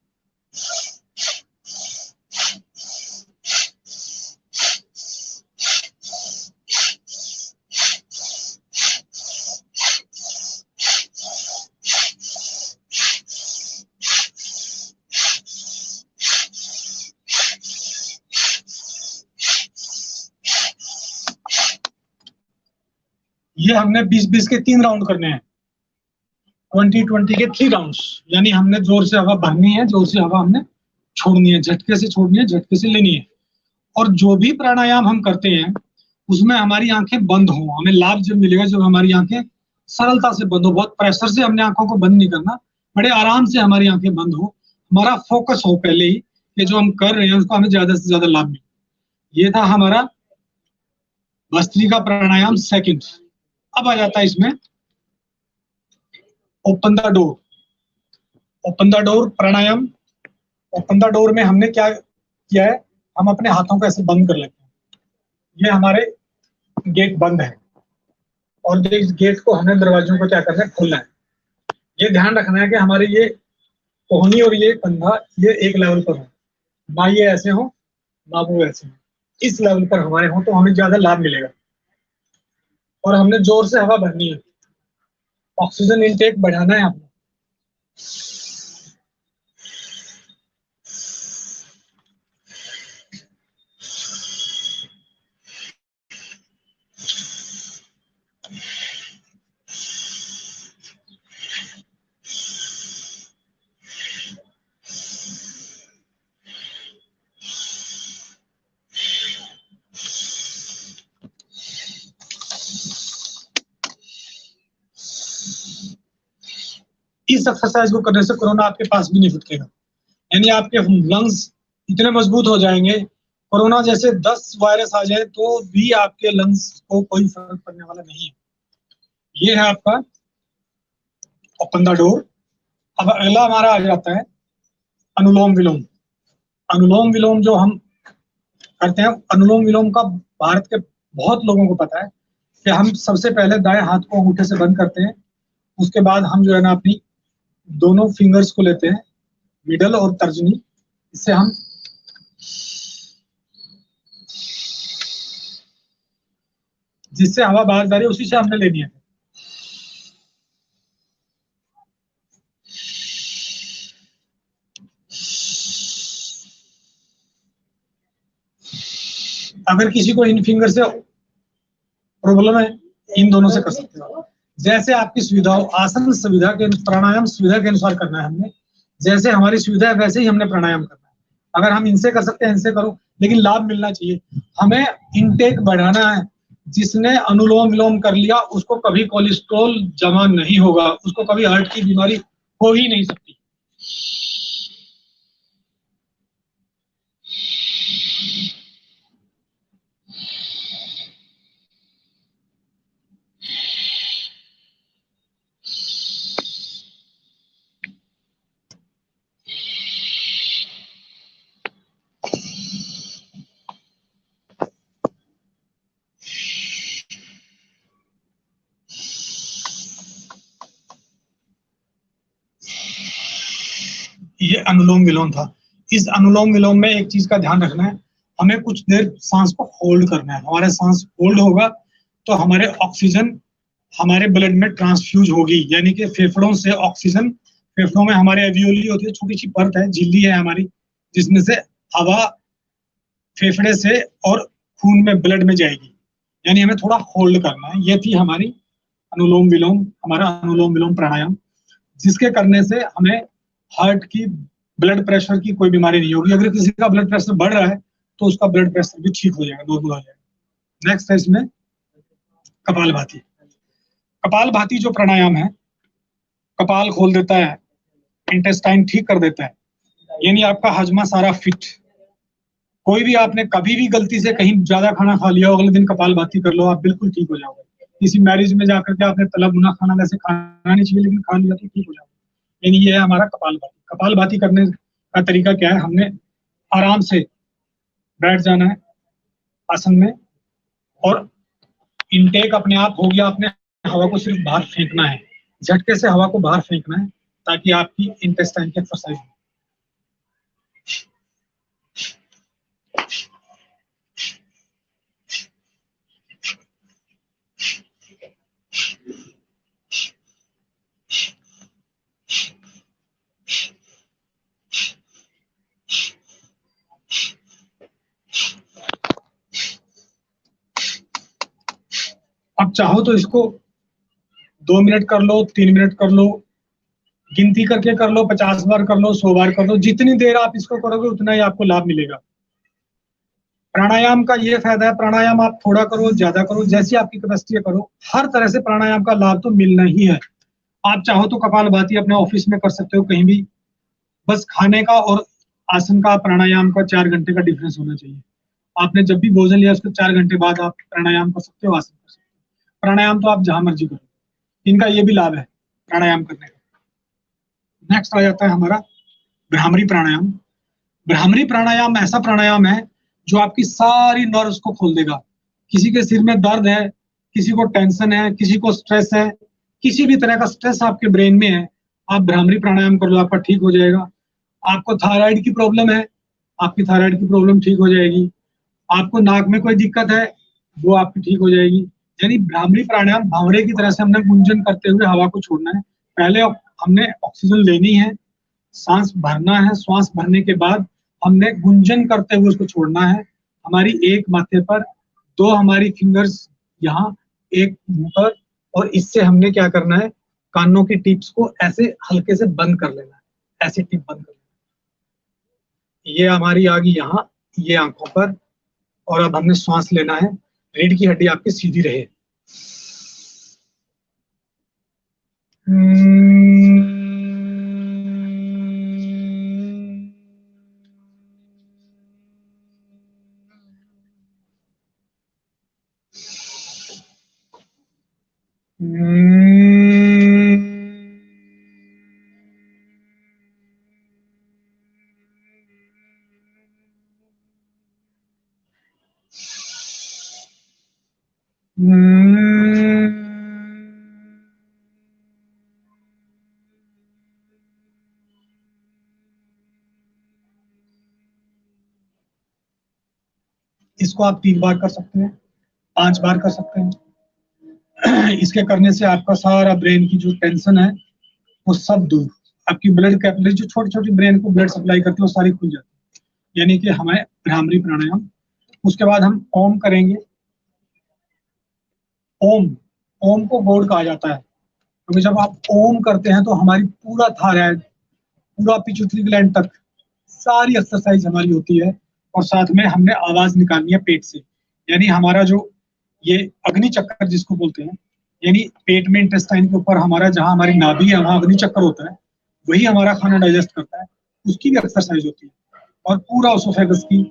[SPEAKER 3] ये हमने 20-20 के 3 राउंड करने हैं, 20-20 के 3 राउंड्स, यानी हमने जोर से हवा भरनी है, जोर से हवा हमने छोड़नी है, झटके से छोड़नी है, झटके से लेनी है। और जो भी प्राणायाम हम करते हैं उसमें हमारी आंखें बंद हो, हमें लाभ जब मिलेगा जब हमारी आंखें सरलता से बंद हो, बहुत प्रेशर से हमने आंखों को बंद नहीं करना, बड़े आराम से हमारी आंखें बंद हो, हमारा फोकस हो पहले ही कि जो हम कर रहे हैं उसको हमें ज्यादा से ज्यादा लाभ मिले। ये था हमारा भस्त्रिका प्राणायाम सेकंड। अब आ जाता है इसमें open the door. Open the door pranayama. Open the door में हमने क्या किया है, हम अपने हाथों को ऐसे बंद कर लेते हैं, ये हमारे गेट बंद है और इस गेट को हमें दरवाजों को क्या करना है, खोलना है। ये ध्यान रखना है कि हमारे ये कोहनी और ये कंधा ये एक लेवल पर हो, ना ये ऐसे हो ना वो ऐसे हो, इस लेवल पर हमारे हो तो हमें ज्यादा लाभ मिलेगा। और हमने जोर से हवा भरनी है, ऑक्सीजन इनटेक बढ़ाना है आपको। इस एक्सरसाइज को करने से कोरोना आपके पास भी नहीं फुटकेगा, यानी आपके लंग्स इतने मजबूत हो जाएंगे, कोरोना जैसे 10 वायरस आ जाए तो भी आपके लंग्स को कोई फर्क पड़ने वाला नहीं है। ये है आपका ओपन द डोर। अब अगला हमारा आ जाता है अनुलोम विलोम। अनुलोम विलोम जो हम करते हैं, अनुलोम विलोम का भारत के बहुत लोगों को पता है कि हम सबसे पहले दाएं हाथ को अंगूठे से बंद करते हैं, उसके बाद हम जो है ना अपनी दोनों फिंगर्स को लेते हैं, मिडल और तर्जनी, इससे हम जिससे हवा बाहर जा रही है उसी से हमने लेनी है। अगर किसी को इन फिंगर से प्रॉब्लम है, इन दोनों से कर सकते हो, जैसे आपकी सुविधा हो। आसन सुविधा के, प्राणायाम सुविधा के अनुसार करना है हमने, जैसे हमारी सुविधा है वैसे ही हमने प्राणायाम करना है। अगर हम इनसे कर सकते हैं इनसे करो, लेकिन लाभ मिलना चाहिए। हमें इनटेक बढ़ाना है। जिसने अनुलोम विलोम कर लिया उसको कभी कोलेस्ट्रॉल जमा नहीं होगा, उसको कभी हार्ट की बीमारी हो ही नहीं सकती। ये अनुलोम विलोम था। इस अनुलोम विलोम में एक चीज का ध्यान रखना है, हमें कुछ देर सांस को होल्ड करना है। हमारा सांस होल्ड होगा तो हमारे ऑक्सीजन हमारे ब्लड में ट्रांसफ्यूज होगी, यानी कि फेफड़ों से ऑक्सीजन, फेफड़ों में हमारे एवियोली होती है, छोटी सी परत है, झिल्ली है हमारी, जिसमें से हवा फेफड़े से और खून में ब्लड में जाएगी, यानी हमें थोड़ा होल्ड करना है। ये थी हमारी अनुलोम विलोम, हमारा अनुलोम विलोम प्राणायाम, जिसके करने से हमें हार्ट की, ब्लड प्रेशर की कोई बीमारी नहीं होगी। अगर किसी का ब्लड प्रेशर बढ़ रहा है तो उसका ब्लड प्रेशर भी ठीक हो जाएगा, नॉर्मल हो जाएगा। नेक्स्ट है इसमें कपालभाति। कपालभाति जो प्राणायाम है, कपाल खोल देता है, इंटेस्टाइन ठीक कर देता है, यानी आपका हजमा सारा फिट। कोई भी आपने कभी भी गलती से कहीं ज्यादा खाना खा लिया, अगले दिन कपालभाति कर लो, आप बिल्कुल ठीक हो जाओगे। किसी मैरिज में जाकर के आपने तला भुना खाना वैसे खाना नहीं चाहिए, लेकिन खा लिया तो ठीक हो जाओगे। यानी ये है हमारा कपालभाति। कपालभाति करने का तरीका क्या है, हमने आराम से बैठ जाना है आसन में, और इनटेक अपने आप हो गया, अपने हवा को सिर्फ बाहर फेंकना है, झटके से हवा को बाहर फेंकना है, ताकि आपकी इंटेस्टाइन की एक्सरसाइज हो। अब चाहो तो इसको 2 मिनट कर लो, 3 मिनट कर लो, गिनती करके कर लो, 50 बार कर लो, 100 बार कर लो, जितनी देर आप इसको करोगे उतना ही आपको लाभ मिलेगा। प्राणायाम का ये फायदा है, प्राणायाम आप थोड़ा करो, ज्यादा करो, जैसी आपकी कैपेसिटी करो, हर तरह से प्राणायाम का लाभ तो मिलना ही है। आप चाहो तो कपालभाति अपने ऑफिस में कर सकते हो, कहीं भी, बस खाने का और आसन का, प्राणायाम का 4 घंटे का डिफरेंस होना चाहिए। आपने जब भी भोजन लिया उसके 4 घंटे बाद आप प्राणायाम कर सकते हो, आसन कर सकते हो। प्राणायाम तो आप जहां मर्जी करो, इनका ये भी लाभ है प्राणायाम करने का। नेक्स्ट आ जाता है हमारा भ्रामरी प्राणायाम। भ्रामरी प्राणायाम ऐसा प्राणायाम है जो आपकी सारी नर्व्स को खोल देगा। किसी के सिर में दर्द है, किसी को टेंशन है, किसी को स्ट्रेस है, किसी भी तरह का स्ट्रेस आपके ब्रेन में है, आप भ्रामरी प्राणायाम कर लो, आपका ठीक हो जाएगा। आपको थायराइड की प्रॉब्लम है, आपकी थायराइड की प्रॉब्लम ठीक हो जाएगी। आपको नाक में कोई दिक्कत है, वो आपकी ठीक हो जाएगी। यानी भ्रामरी प्राणायाम भावरे की तरह से हमने गुंजन करते हुए हवा को छोड़ना है। पहले हमने ऑक्सीजन लेनी है, सांस भरना है, श्वास भरने के बाद हमने गुंजन करते हुए उसको छोड़ना है। हमारी एक माथे पर, 2 हमारी फिंगर्स यहाँ, एक मुंह पर, और इससे हमने क्या करना है, कानों की टिप्स को ऐसे हल्के से बंद कर लेना है, ऐसे टिप बंद कर लेना है। ये हमारी आ गई यहाँ, ये आंखों पर, और अब हमने श्वास लेना है, रीढ़ की हड्डी आपकी सीधी रहे। इसको आप 3 बार कर सकते हैं, 5 बार कर सकते हैं। इसके करने से आपका सारा ब्रेन की जो टेंशन है वो सब दूर, आपकी ब्लड कैपिलरी जो छोटी छोटी ब्रेन को ब्लड सप्लाई करती है वो सारी खुल जाती है। यानी कि हमें भ्रामरी प्राणायाम। उसके बाद हम ओम करेंगे। ओम, ओम को गॉड कहा जाता है, क्योंकि जब आप ओम करते हैं तो हमारी पूरा थायराइड, पूरा पिट्यूटरी ग्लैंड तक सारी एक्सरसाइज हमारी होती है। और साथ में हमने आवाज निकालनी है पेट से, यानी हमारा जो ये अग्नि चक्कर जिसको बोलते हैं, यानी पेट में इंटेस्टाइन के ऊपर हमारा जहां हमारी नाभि है वहां अग्नि चक्कर होता है, वही हमारा खाना डाइजेस्ट करता है, उसकी भी एक्सरसाइज होती है। और पूरा ओसोफेगस की,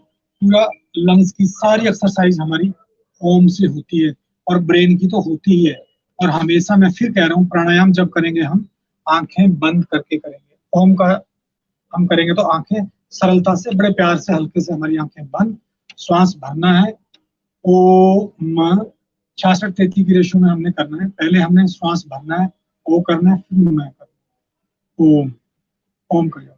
[SPEAKER 3] पूरा लंग्स की सारी एक्सरसाइज हमारी ओम से होती है, और ब्रेन की तो होती ही है। और हमेशा मैं फिर कह रहा हूँ, प्राणायाम जब करेंगे हम आंखें बंद करके करेंगे। ओम का हम करेंगे तो आंखें सरलता से, बड़े प्यार से, हल्के से हमारी आंखें बंद, श्वास भरना है। ओ म 66-33 की रेशो में हमने करना है। पहले हमने श्वास भरना है, ओ करना है, फिर मैं करना। ओम, ओम करिए।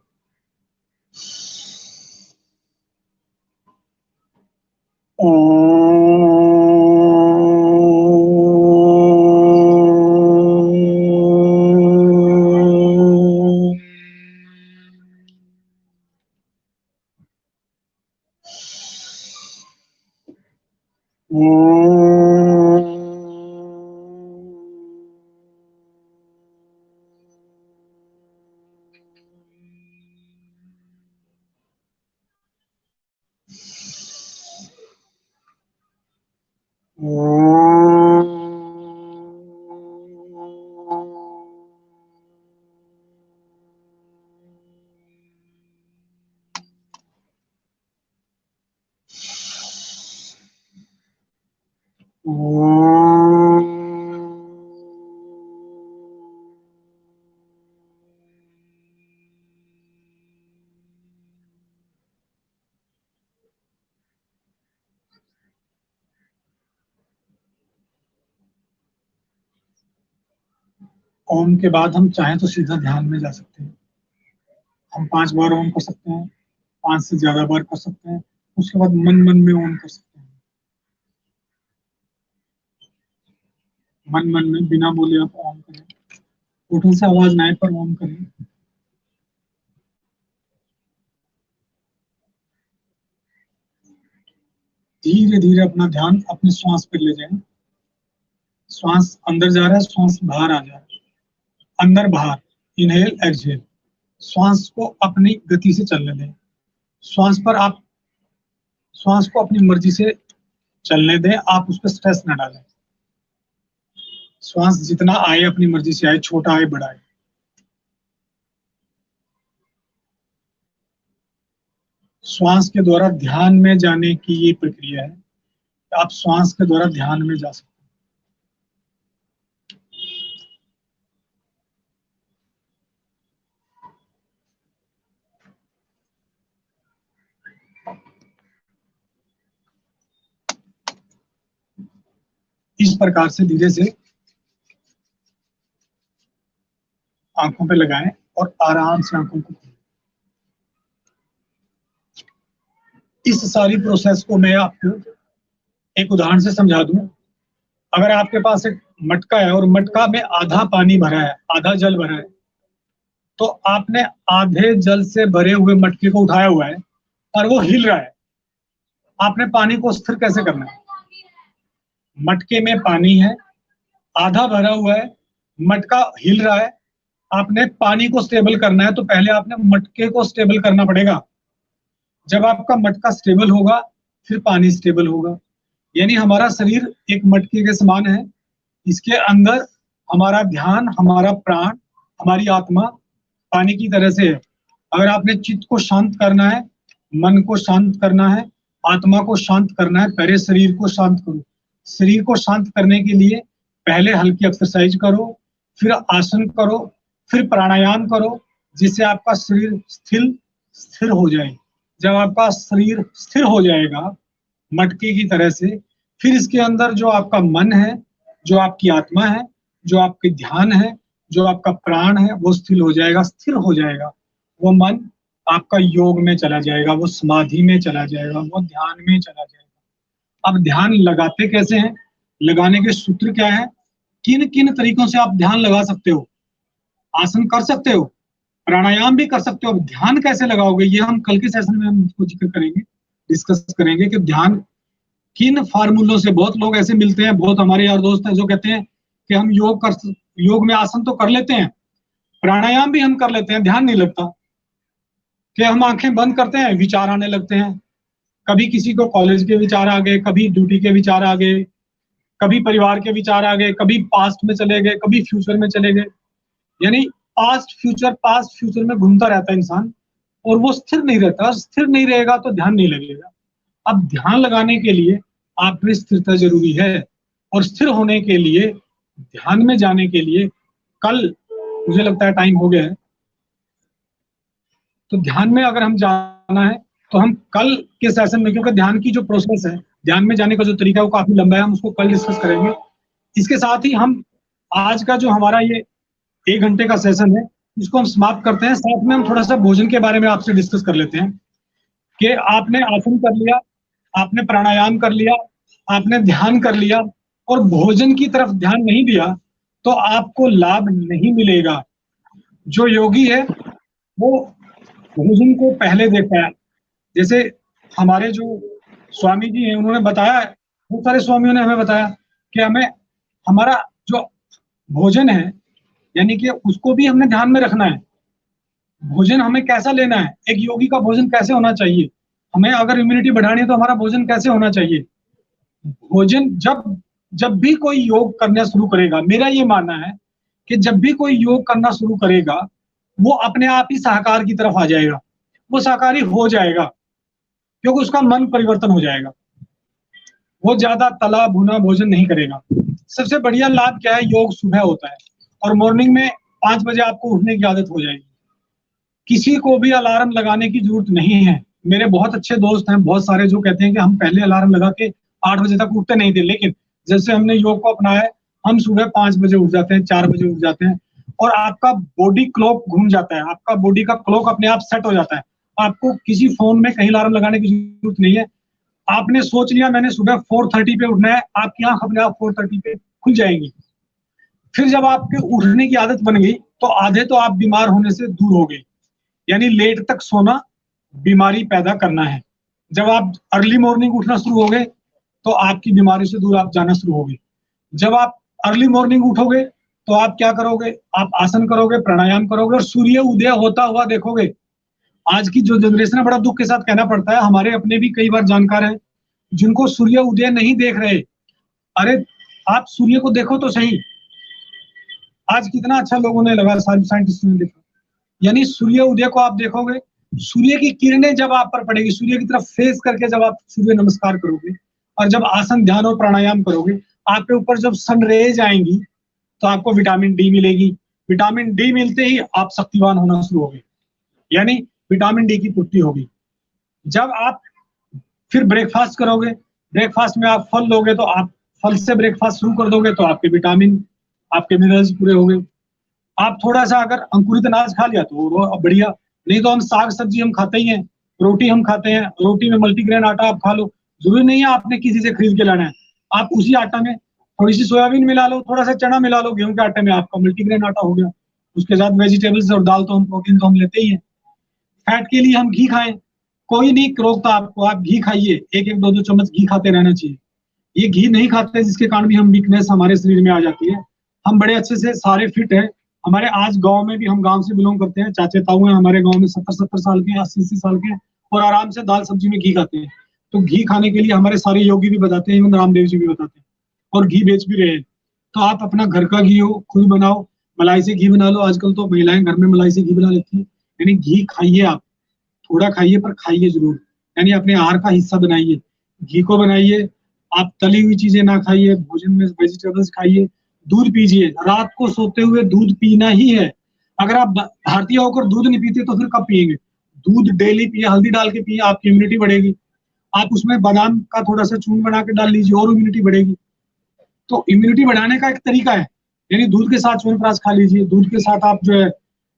[SPEAKER 3] ओम के बाद हम चाहें तो सीधा ध्यान में जा सकते हैं। हम 5 बार ओम कर सकते हैं, 5 से ज्यादा बार कर सकते हैं। उसके बाद मन मन में ओम कर सकते हैं, मन मन में बिना बोले आप ओम करें, होठों से आवाज ना आए पर ओम करें। धीरे धीरे अपना ध्यान अपने श्वास पर ले जाएं। श्वास अंदर जा रहा है, श्वास बाहर आ जा रहा है, अंदर बाहर, इनहेल एक्सहेल। श्वास को अपनी गति से चलने दें। श्वास को अपनी मर्जी से चलने दें, आप उस पर स्ट्रेस ना डालें। श्वास जितना आए अपनी मर्जी से आए, छोटा आए बड़ा आए। श्वास के द्वारा ध्यान में जाने की ये प्रक्रिया है। आप श्वास के द्वारा ध्यान में जा सकते हैं। इस प्रकार से धीरे से आंखों पे लगाएं और आराम से आंखों को खोलें। इस सारी प्रोसेस को मैं आपको एक उदाहरण से समझा दूं। अगर आपके पास एक मटका है और मटका में आधा पानी भरा है, आधा जल भरा है, तो आपने आधे जल से भरे हुए मटके को उठाया हुआ है और वो हिल रहा है। आपने पानी को स्थिर कैसे करना है? मटके में पानी है, आधा भरा हुआ है, मटका हिल रहा है, आपने पानी को स्टेबल करना है, तो पहले आपने मटके को स्टेबल करना पड़ेगा। जब आपका मटका स्टेबल होगा फिर पानी स्टेबल होगा। यानी हमारा शरीर एक मटके के समान है। इसके अंदर हमारा ध्यान, हमारा प्राण, हमारी आत्मा पानी की तरह से है। अगर आपने चित्त को शांत करना है, मन को शांत करना है, आत्मा को शांत करना है, पहले शरीर को शांत करो। शरीर को शांत करने के लिए पहले हल्की एक्सरसाइज करो, फिर आसन करो, फिर प्राणायाम करो, जिससे आपका शरीर स्थिर हो जाए। जब आपका शरीर स्थिर हो जाएगा मटके की तरह से, फिर इसके अंदर जो आपका मन है, जो आपकी आत्मा है, जो आपके ध्यान है, जो आपका प्राण है, वो स्थिर हो जाएगा, स्थिर हो जाएगा। वो मन आपका योग में चला जाएगा, वो समाधि में चला जाएगा, वो ध्यान में चला जाएगा। अब ध्यान लगाते कैसे हैं? लगाने के सूत्र क्या है? किन किन तरीकों से आप ध्यान लगा सकते हो? आसन कर सकते हो, प्राणायाम भी कर सकते हो। अब ध्यान कैसे लगाओगे, ये हम कल के सेशन में हम इसको जिक्र करेंगे, डिस्कस करेंगे कि ध्यान किन फार्मूलों से। बहुत लोग ऐसे मिलते हैं, बहुत हमारे यार दोस्त हैं जो कहते हैं कि हम योग में आसन तो कर लेते हैं, प्राणायाम भी हम कर लेते हैं, ध्यान नहीं लगता। कि हम आंखें बंद करते हैं, विचार आने लगते हैं। कभी किसी को कॉलेज के विचार आ गए, कभी ड्यूटी के विचार आ गए, कभी परिवार के विचार आ गए, कभी पास्ट में चले गए, कभी फ्यूचर में चले गए। यानी पास्ट फ्यूचर में घूमता रहता है इंसान, और वो स्थिर नहीं रहता। स्थिर नहीं रहेगा तो ध्यान नहीं लगेगा। अब ध्यान लगाने के लिए आप में स्थिरता जरूरी है, और स्थिर होने के लिए, ध्यान में जाने के लिए, कल मुझे लगता है टाइम हो गया है, तो ध्यान में अगर हम जाना है तो हम कल के सेशन में, क्योंकि ध्यान की जो प्रोसेस है, ध्यान में जाने का जो तरीका है वो काफी लंबा है, हम उसको कल डिस्कस करेंगे। इसके साथ ही हम आज का जो हमारा ये 1 घंटे का सेशन है इसको हम समाप्त करते हैं। साथ में हम थोड़ा सा भोजन के बारे में आपसे डिस्कस कर लेते हैं कि आपने आसन कर लिया, आपने प्राणायाम कर लिया, आपने ध्यान कर लिया, और भोजन की तरफ ध्यान नहीं दिया तो आपको लाभ नहीं मिलेगा। जो योगी है वो भोजन को पहले देखता है। जैसे हमारे जो स्वामी जी हैं उन्होंने बताया, बहुत सारे स्वामियों ने हमें बताया कि हमें हमारा जो भोजन है यानी कि उसको भी हमने ध्यान में रखना है। भोजन हमें कैसा लेना है, एक योगी का भोजन कैसे होना चाहिए, हमें अगर इम्यूनिटी बढ़ानी है तो हमारा भोजन कैसे होना चाहिए। भोजन जब भी कोई योग करना शुरू करेगा, मेरा ये मानना है कि जब भी कोई योग करना शुरू करेगा वो अपने आप ही शाकाहार की तरफ आ जाएगा, वो शाकाहारी हो जाएगा, क्योंकि उसका मन परिवर्तन हो जाएगा। वो ज्यादा तला भुना भोजन नहीं करेगा। सबसे बढ़िया लाभ क्या है, योग सुबह होता है और मॉर्निंग में 5 बजे आपको उठने की आदत हो जाएगी। किसी को भी अलार्म लगाने की जरूरत नहीं है। मेरे बहुत अच्छे दोस्त हैं, बहुत सारे, जो कहते हैं कि हम पहले अलार्म लगा के 8 बजे तक उठते नहीं थे, लेकिन जैसे हमने योग को अपनाया है हम सुबह 5 बजे उठ जाते हैं, 4 बजे उठ जाते हैं, और आपका बॉडी क्लॉक घूम जाता है, आपका बॉडी का क्लॉक अपने आप सेट हो जाता है। आपको किसी फोन में कहीं अलार्म लगाने की जरूरत नहीं है। आपने सोच लिया मैंने सुबह 4:30 पे उठना है, आपकी आंख अपने आप 4:30 पे खुल जाएगी। फिर जब आपके उठने की आदत बन गई तो आधे तो आप बीमार होने से दूर हो गए। यानी लेट तक सोना बीमारी पैदा करना है। जब आप अर्ली मॉर्निंग उठना शुरू हो गए तो आपकी बीमारी से दूर आप जाना शुरू हो गए। जब आप अर्ली मॉर्निंग उठोगे तो आप क्या करोगे, आप आसन करोगे, प्राणायाम करोगे और सूर्य उदय होता हुआ देखोगे। आज की जो जनरेशन है, बड़ा दुख के साथ कहना पड़ता है, हमारे अपने भी कई बार जानकार हैं जिनको सूर्य उदय नहीं देख रहे। अरे आप सूर्य को देखो तो सही, आज कितना अच्छा लोगों ने लगा, साइंटिस्ट ने देखा। यानी सूर्य उदय को आप देखोगे, सूर्य की किरणें जब आप पर पड़ेगी, सूर्य की तरफ फेस करके जब आप सूर्य नमस्कार करोगे और जब आसन, ध्यान और प्राणायाम करोगे, आपके ऊपर जब सन रेज आएंगी तो आपको विटामिन डी मिलेगी। विटामिन डी मिलते ही आप शक्तिवान होना शुरू होगे, यानी विटामिन डी की पूर्ति होगी। जब आप फिर ब्रेकफास्ट करोगे, ब्रेकफास्ट में आप फल लोगे तो आप फल से ब्रेकफास्ट शुरू कर दोगे तो आपके विटामिन, आपके मिनरल्स पूरे हो गए। आप थोड़ा सा अगर अंकुरित अनाज खा लिया तो वो बढ़िया, नहीं तो हम साग सब्जी हम खाते ही हैं, रोटी हम खाते हैं, रोटी में मल्टीग्रेन आटा आप खा लो, जरूरी नहीं है आपने किसी से खरीद के लाना है। आप उसी आटा में थोड़ी सी सोयाबीन मिला लो, थोड़ा सा चना मिला लो, गेहूं के आटे में आपका मल्टीग्रेन आटा हो गया। उसके साथ वेजिटेबल्स और दाल तो हम, प्रोटीन तो हम लेते ही हैं। फैट के लिए हम घी खाएं, कोई नहीं रोकता आपको, आप घी खाइए, एक एक दो दो चम्मच घी खाते रहना चाहिए। ये घी नहीं खाते जिसके कारण भी हम वीकनेस हमारे शरीर में आ जाती है। हम बड़े अच्छे से सारे फिट हैं। हमारे आज गांव में भी, हम गांव से बिलोंग करते हैं, चाचे ताऊ हैं हमारे गांव में 70-70 साल के, 80-80 साल के, और आराम से दाल सब्जी में घी खाते हैं। तो घी खाने के लिए हमारे सारे योगी भी बताते हैं, रामदेव जी भी बताते हैं, और घी बेच भी रहे हैं। तो आप अपना घर का घी हो खुद बनाओ, मलाई से घी बना लो, आजकल तो महिलाएं घर में मलाई से घी बना लेती है। यानी घी खाइए, आप थोड़ा खाइए पर खाइए जरूर, यानी अपने आहार का हिस्सा बनाइए, घी को बनाइए। आप तली हुई चीजें ना खाइए, भोजन में वेजिटेबल्स खाइए, दूध पीजिए, रात को सोते हुए दूध पीना ही है। अगर आप भारतीय होकर दूध नहीं पीते तो फिर कब पिएंगे? दूध डेली पिए, हल्दी डाल के पिए, आपकी इम्यूनिटी बढ़ेगी। आप उसमें बादाम का थोड़ा सा चूर्ण बना के डाल लीजिए और इम्यूनिटी बढ़ेगी। तो इम्यूनिटी बढ़ाने का एक तरीका है, यानी दूध के साथ च्यवनप्राश खा लीजिए, दूध के साथ आप जो है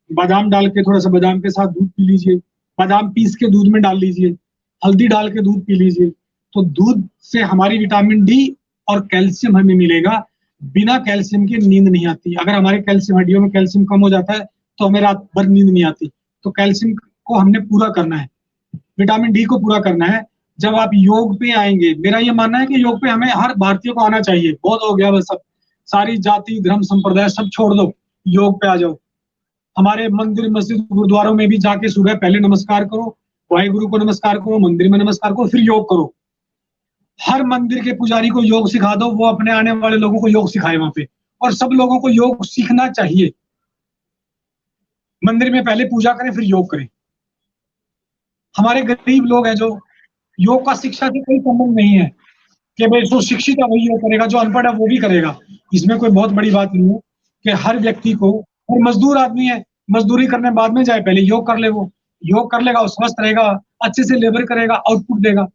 [SPEAKER 3] बादाम डाल के, थोड़ा सा बादाम के साथ दूध पी लीजिए, बादाम पीस के दूध में डाल लीजिए, हल्दी डाल के दूध पी लीजिए। तो दूध से हमारी विटामिन डी और कैल्शियम हमें मिलेगा। बिना कैल्शियम के नींद नहीं आती। अगर हमारे कैल्शियम, हड्डियों में कैल्शियम कम हो जाता है तो हमें रात भर नींद नहीं आती। तो कैल्शियम को हमने पूरा करना है, विटामिन डी को पूरा करना है। जब आप योग पे आएंगे, मेरा ये मानना है कि योग पे हमें हर भारतीय को आना चाहिए। बहुत हो गया बस, सब सारी जाति धर्म संप्रदाय सब छोड़ दो, योग पे आ जाओ। हमारे मंदिर मस्जिद गुरुद्वारों में भी जाके सुबह पहले नमस्कार करो, वाहिगुरु को नमस्कार करो, मंदिर में नमस्कार करो, फिर योग करो। हर मंदिर के पुजारी को योग सिखा दो, वो अपने आने वाले लोगों को योग सिखाए वहां पे। और सब लोगों को योग सीखना चाहिए। मंदिर में पहले पूजा करें फिर योग करें। हमारे गरीब लोग हैं जो योग का शिक्षा से कोई संबंध नहीं है कि भाई जो शिक्षित है वही योग करेगा, जो अनपढ़ है वो भी करेगा। इसमें कोई बहुत बड़ी बात नहीं है कि हर व्यक्ति को, और मजदूर आदमी है, मजदूरी करने बाद में जाए, पहले योग कर ले। वो योग कर लेगा, वो स्वस्थ रहेगा, अच्छे से लेबर करेगा, आउटपुट देगा।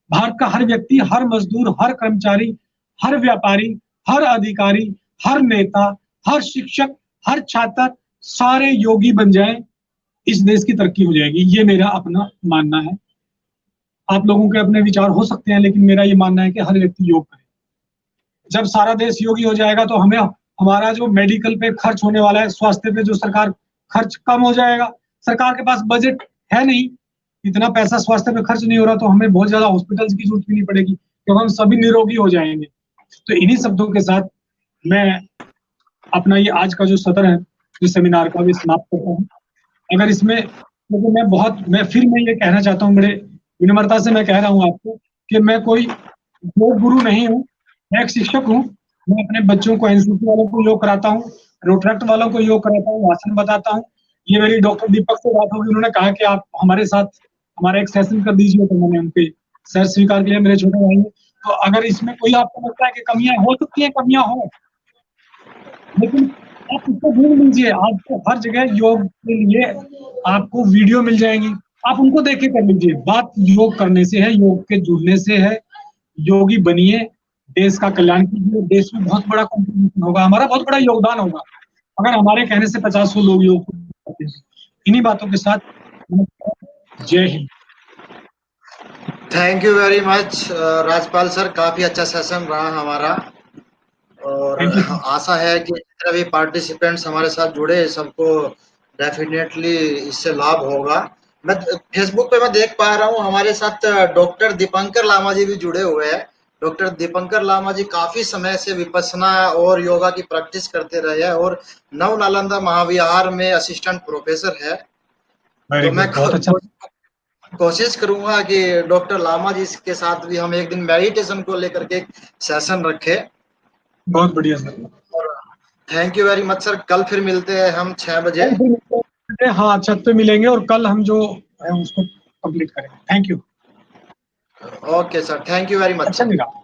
[SPEAKER 3] भारत का हर व्यक्ति, हर मजदूर, हर कर्मचारी, हर व्यापारी, हर अधिकारी, हर नेता, हर शिक्षक, हर छात्र, सारे योगी बन जाए, इस देश की तरक्की हो जाएगी। ये मेरा अपना मानना है। आप लोगों के अपने विचार हो सकते हैं, लेकिन मेरा ये मानना है कि हर व्यक्ति योग करे। जब सारा देश योगी हो जाएगा तो हमें, हमारा जो मेडिकल पे खर्च होने वाला है, स्वास्थ्य पे जो सरकार खर्च कम हो जाएगा। सरकार के पास बजट है नहीं, इतना पैसा स्वास्थ्य पे खर्च नहीं हो रहा, तो हमें बहुत ज्यादा हॉस्पिटल्स की जरूरत भी नहीं पड़ेगी, क्योंकि हम सभी निरोगी हो जाएंगे। तो इन्हीं शब्दों के साथ मैं अपना ये आज का जो सत्र है, जो सेमिनार का, भी समाप्त करता हूँ। अगर इसमें, क्योंकि मैं ये कहना चाहता हूँ, बड़े विनम्रता से मैं कह रहा हूँ आपको कि मैं कोई योग गुरु नहीं हूँ, मैं एक शिक्षक हूँ। मैं अपने बच्चों को, एनसीसी वालों को योग कराता हूँ, रोटरैक्ट वालों को योग कराता हूँ, आसन बताता हूँ। ये मेरी डॉक्टर दीपक से बात होगी, उन्होंने कहा कि आप हमारे साथ हमारा एक सेशन कर दीजिए, तो मैंने उनके सर स्वीकार किया, मेरे छोटे भाई ने। तो अगर इसमें कोई आपको लगता है कि कमियां हो सकती है, कमियां हो, लेकिन आप उसको ढूंढ लीजिए। आपको हर जगह योग के लिए आपको वीडियो मिल जाएंगी, आप उनको देख के कर लीजिए। बात योग करने से है, योग के जुड़ने से है। योगी बनिए, देश का कल्याण कीजिए, देश में बहुत बड़ा कंट्रीब्यूशन होगा, हमारा बहुत बड़ा योगदान होगा अगर हमारे कहने से 50 लोग योग करते हैं। इन्हीं बातों के साथ जय Hind.
[SPEAKER 1] Thank you very much Rajpal sir, काफी अच्छा सेशन रहा हमारा, और आशा है कि जितने भी पार्टिसिपेंट्स हमारे साथ जुड़े सबको डेफिनेटली इससे लाभ होगा। मैं फेसबुक पे मैं देख पा रहा हूँ हमारे साथ डॉक्टर दीपंकर लामा जी भी जुड़े हुए हैं। डॉक्टर दीपंकर लामा जी काफी समय से विपස්සना और योगा की प्रैक्टिस करते रहे हैं और नव नालंदा महाविहार में असिस्टेंट प्रोफेसर है।
[SPEAKER 3] वेरी
[SPEAKER 1] तो मैं
[SPEAKER 3] गुड, बहुत अच्छा।
[SPEAKER 1] कोशिश करूंगा कि डॉक्टर लामा जी के साथ भी हम एक दिन मेडिटेशन को लेकर के सेशन रखें।
[SPEAKER 3] बहुत बढ़िया sir.
[SPEAKER 1] Thank you very much sir. कल फिर मिलते हैं हम 6 बजे।
[SPEAKER 3] हाँ, छत पे मिलेंगे और कल हम जो है उसको कंप्लीट करेंगे। Thank you.
[SPEAKER 1] Okay sir, thank you very much
[SPEAKER 3] अच्छा
[SPEAKER 1] सर।
[SPEAKER 3] निराला।